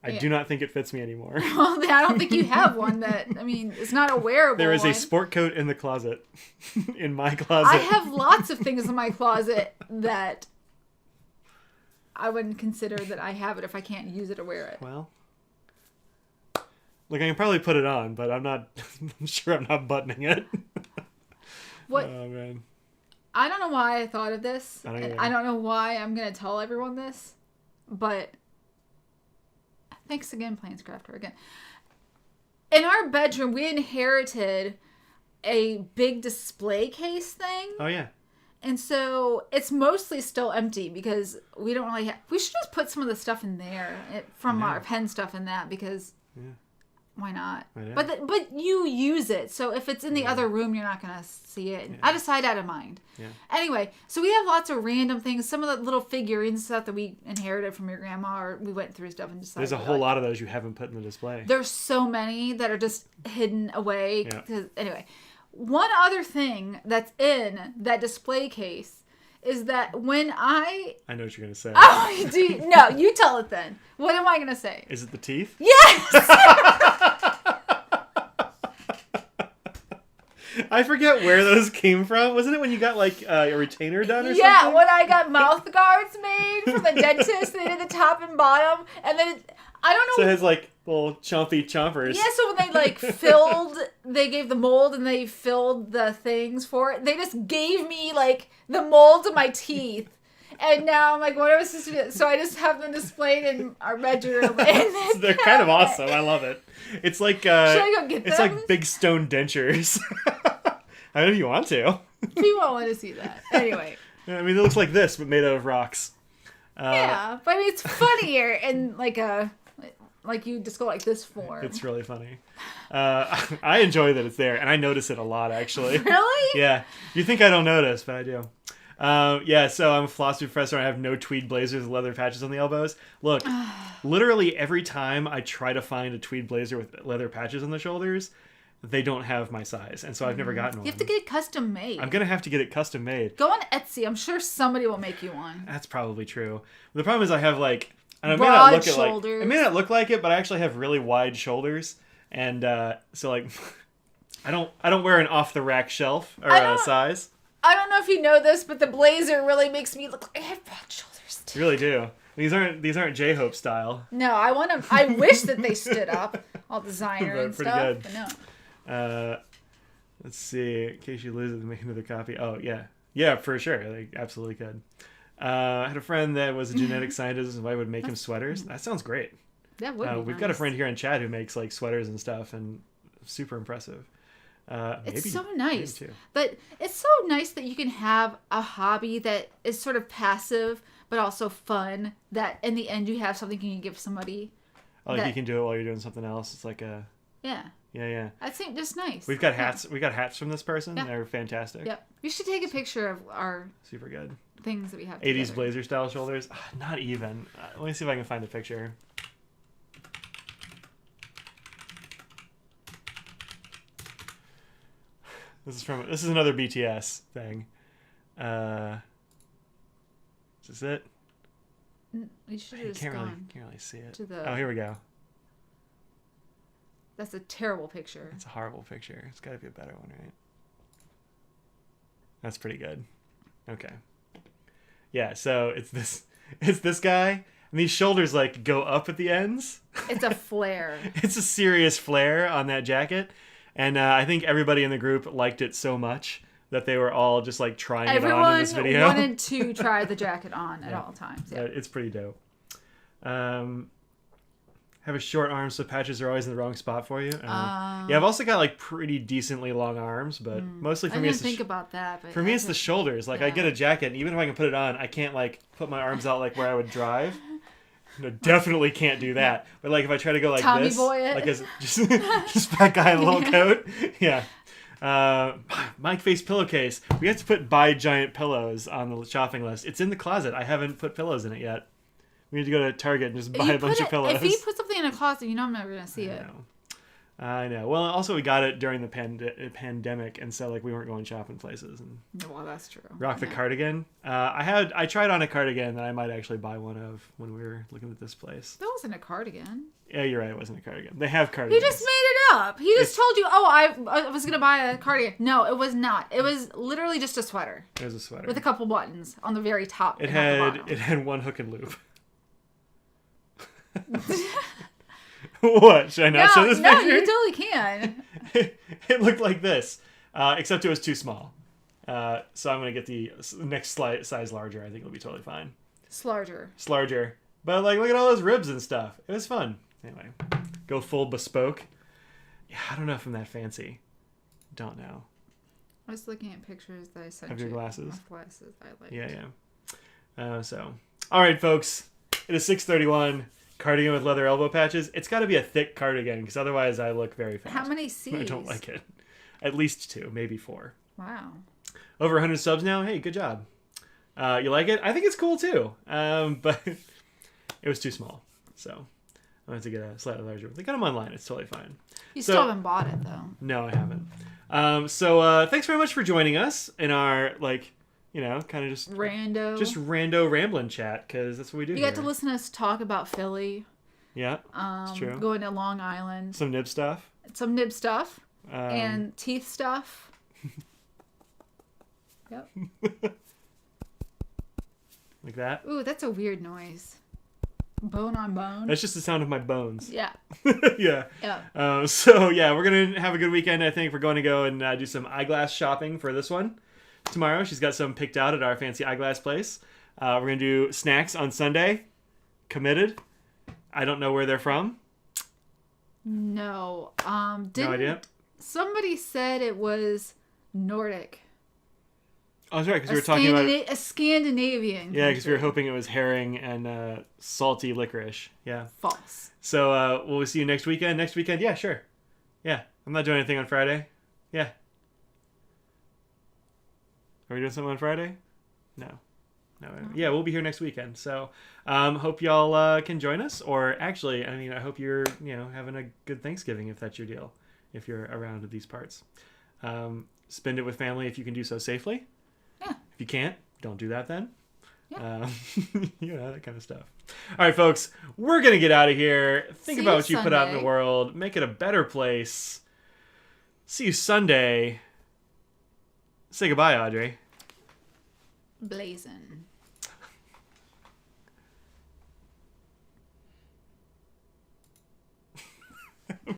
I do not think it fits me anymore.
Well, I don't think you have one that, I mean, it's not a wearable
There is a sport coat in the closet. In my closet.
I have lots of things in my closet that I wouldn't consider that I have it if I can't use it or wear it.
Well, look, I can probably put it on, but I'm sure I'm not buttoning it.
What?
Oh, man.
I don't know why I thought of this. I don't know why I'm going to tell everyone this, but... Thanks again, Plains Crafter, again. In our bedroom, we inherited a big display case thing.
Oh, yeah.
And so it's mostly still empty because we don't really we should just put some of the stuff in there from our pen stuff in that because why not? But you use it. So if it's in the other room, you're not going to see it. Out of sight, out of mind. Yeah. Anyway, so we have lots of random things. Some of the little figurines stuff that we inherited from your grandma, or we went through stuff and decided.
There's a whole lot of those you haven't put in the display. There's
so many that are just hidden away. Yeah. Anyway, one other thing that's in that display case is that when I know what you're going to say. Oh, no, you tell it then. What am I going to say?
Is it the teeth?
Yes!
I forget where those came from. Wasn't it when you got like a retainer done or something?
Yeah, when I got mouth guards made from the dentist. They did the top and bottom. And then, I don't know.
So it has like little chompy chompers.
Yeah, so when they like they gave the mold and they filled the things for it. They just gave me like the mold of my teeth. And now I'm like, what am I supposed to do? So I just have them displayed in our bedroom.
They're kind of awesome. I love it. It's like
should I go get them?
It's like big stone dentures. I don't know if you want to.
People want to see that. Anyway.
I mean, it looks like this, but made out of rocks.
Yeah, but I mean, it's funnier in like you just go like this form.
It's really funny. I enjoy that it's there, and I notice it a lot, actually.
Really?
Yeah. You think I don't notice, but I do. Yeah, so I'm a philosophy professor and I have no tweed blazers with leather patches on the elbows. Look, literally every time I try to find a tweed blazer with leather patches on the shoulders, they don't have my size. And so I've never gotten one.
You have to get it custom made.
I'm going to have to get it custom made.
Go on Etsy. I'm sure somebody will make you one.
That's probably true. The problem is I have like... And it
broad shoulders.
It may not look like it, but I actually have really wide shoulders. And so like... I don't wear an off-the-rack shelf or size.
I don't know if you know this, but the blazer really makes me look like I have broad shoulders too.
You really do. These aren't J-Hope style.
No, I wish that they stood up, all designer and
pretty
stuff.
Good.
But no.
Let's see. In case you lose it, make another copy. Oh yeah, for sure. They absolutely could. I had a friend that was a genetic scientist, and I would make him sweaters. That sounds great.
That would be
We've
nice.
got a friend here in Chad who makes like sweaters and stuff, and super impressive.
It's so nice. But it's so nice that you can have a hobby that is sort of passive but also fun, that in the end you have something you can give somebody.
Oh, like you can do it while you're doing something else. It's like a...
Yeah.
Yeah.
I think just nice.
We've got hats. We got hats from this person. Yeah. They're fantastic.
Yep. You should take a picture of our...
Super good.
Things that we have
80s blazer style shoulders. Not even. Let me see if I can find a picture. This is another BTS thing. Is this it?
You should have
can't really see it.
Oh,
here we go.
That's a terrible picture.
It's a horrible picture. It's got to be a better one, right? That's pretty good. Okay. Yeah, so it's this guy, and these shoulders like go up at the ends.
It's a flare.
It's a serious flare on that jacket. And I think everybody in the group liked it so much that they were all just like trying it on in this video.
Everyone wanted to try the jacket on at all times. Yeah.
It's pretty dope. Have a short arm so patches are always in the wrong spot for you. Yeah, I've also got like pretty decently long arms, but mostly for me it's
about that. But
for me it's the shoulders. Like I get a jacket, and even if I can put it on, I can't like put my arms out like where I would drive. No, definitely can't do that. But like if I try to go like
Tommy
this,
boy it.
like as just that guy in a little coat, yeah. Mike Face pillowcase. We have to put buy giant pillows on the shopping list. It's in the closet. I haven't put pillows in it yet. We need to go to Target and just buy a bunch of pillows.
If you put something in a closet, you know I'm never gonna see it.
I know. Well, also we got it during the pandemic, and so like we weren't going shopping places. And
well, that's true.
Rock the cardigan. I tried on a cardigan that I might actually buy one of when we were looking at this place.
That wasn't a cardigan.
Yeah, you're right. It wasn't a cardigan. They have cardigans.
He just made it up. He just told you, I was gonna buy a cardigan. No, it was not. It was literally just a sweater.
It was a sweater
with a couple buttons on the very top.
It had one hook and loop. What? Should I not show this picture?
No, you totally can.
It looked like this, except it was too small. So I'm going to get the next size larger. I think it'll be totally fine. Slarger. But like, look at all those ribs and stuff. It was fun. Anyway, go full bespoke. Yeah, I don't know if I'm that fancy. Don't know.
I was looking at pictures that I sent
Of your
you.
glasses?
Of glasses I like.
Yeah. All right, folks. It is 6:31. Cardigan with leather elbow patches. It's got to be a thick cardigan because otherwise I look very fat.
How many C's?
I don't like it. At least 2, maybe 4.
Wow.
Over 100 subs now. Hey, good job. You like it? I think it's cool too. But it was too small, so I had to get a slightly larger one. They got them online. It's totally fine.
You still haven't bought it though.
No, I haven't. Thanks very much for joining us in our kind of just rando rambling chat because that's what we do.
You got to listen to us talk about Philly.
Yeah, it's true.
Going to Long Island.
Some Nib stuff.
And teeth stuff. Yep.
Like that.
Ooh, that's a weird noise. Bone on bone.
That's just the sound of my bones.
Yeah.
Yeah.
Yeah.
We're gonna have a good weekend. I think we're going to go and do some eyeglass shopping for this one tomorrow. She's got some picked out at our fancy eyeglass place. We're gonna do snacks on Sunday. Committed. I don't know where they're from.
No.
No idea.
Somebody said it was Nordic.
Oh, that's right, because we were talking about
a Scandinavian.
Yeah, because we were hoping it was herring and salty licorice. Yeah.
False.
So we'll see you next weekend. Next weekend, yeah, sure. Yeah, I'm not doing anything on Friday. Yeah. Are we doing something on Friday? No. Yeah, we'll be here next weekend. So hope y'all can join us. Or actually, I hope you're having a good Thanksgiving if that's your deal. If you're around these parts, spend it with family if you can do so safely.
Yeah.
If you can't, don't do that then.
Yeah.
That kind of stuff. All right, folks, we're going to get out of here. Think about what you put out in the world. Make it a better place. See you Sunday. Say goodbye, Audrey.
Blazing.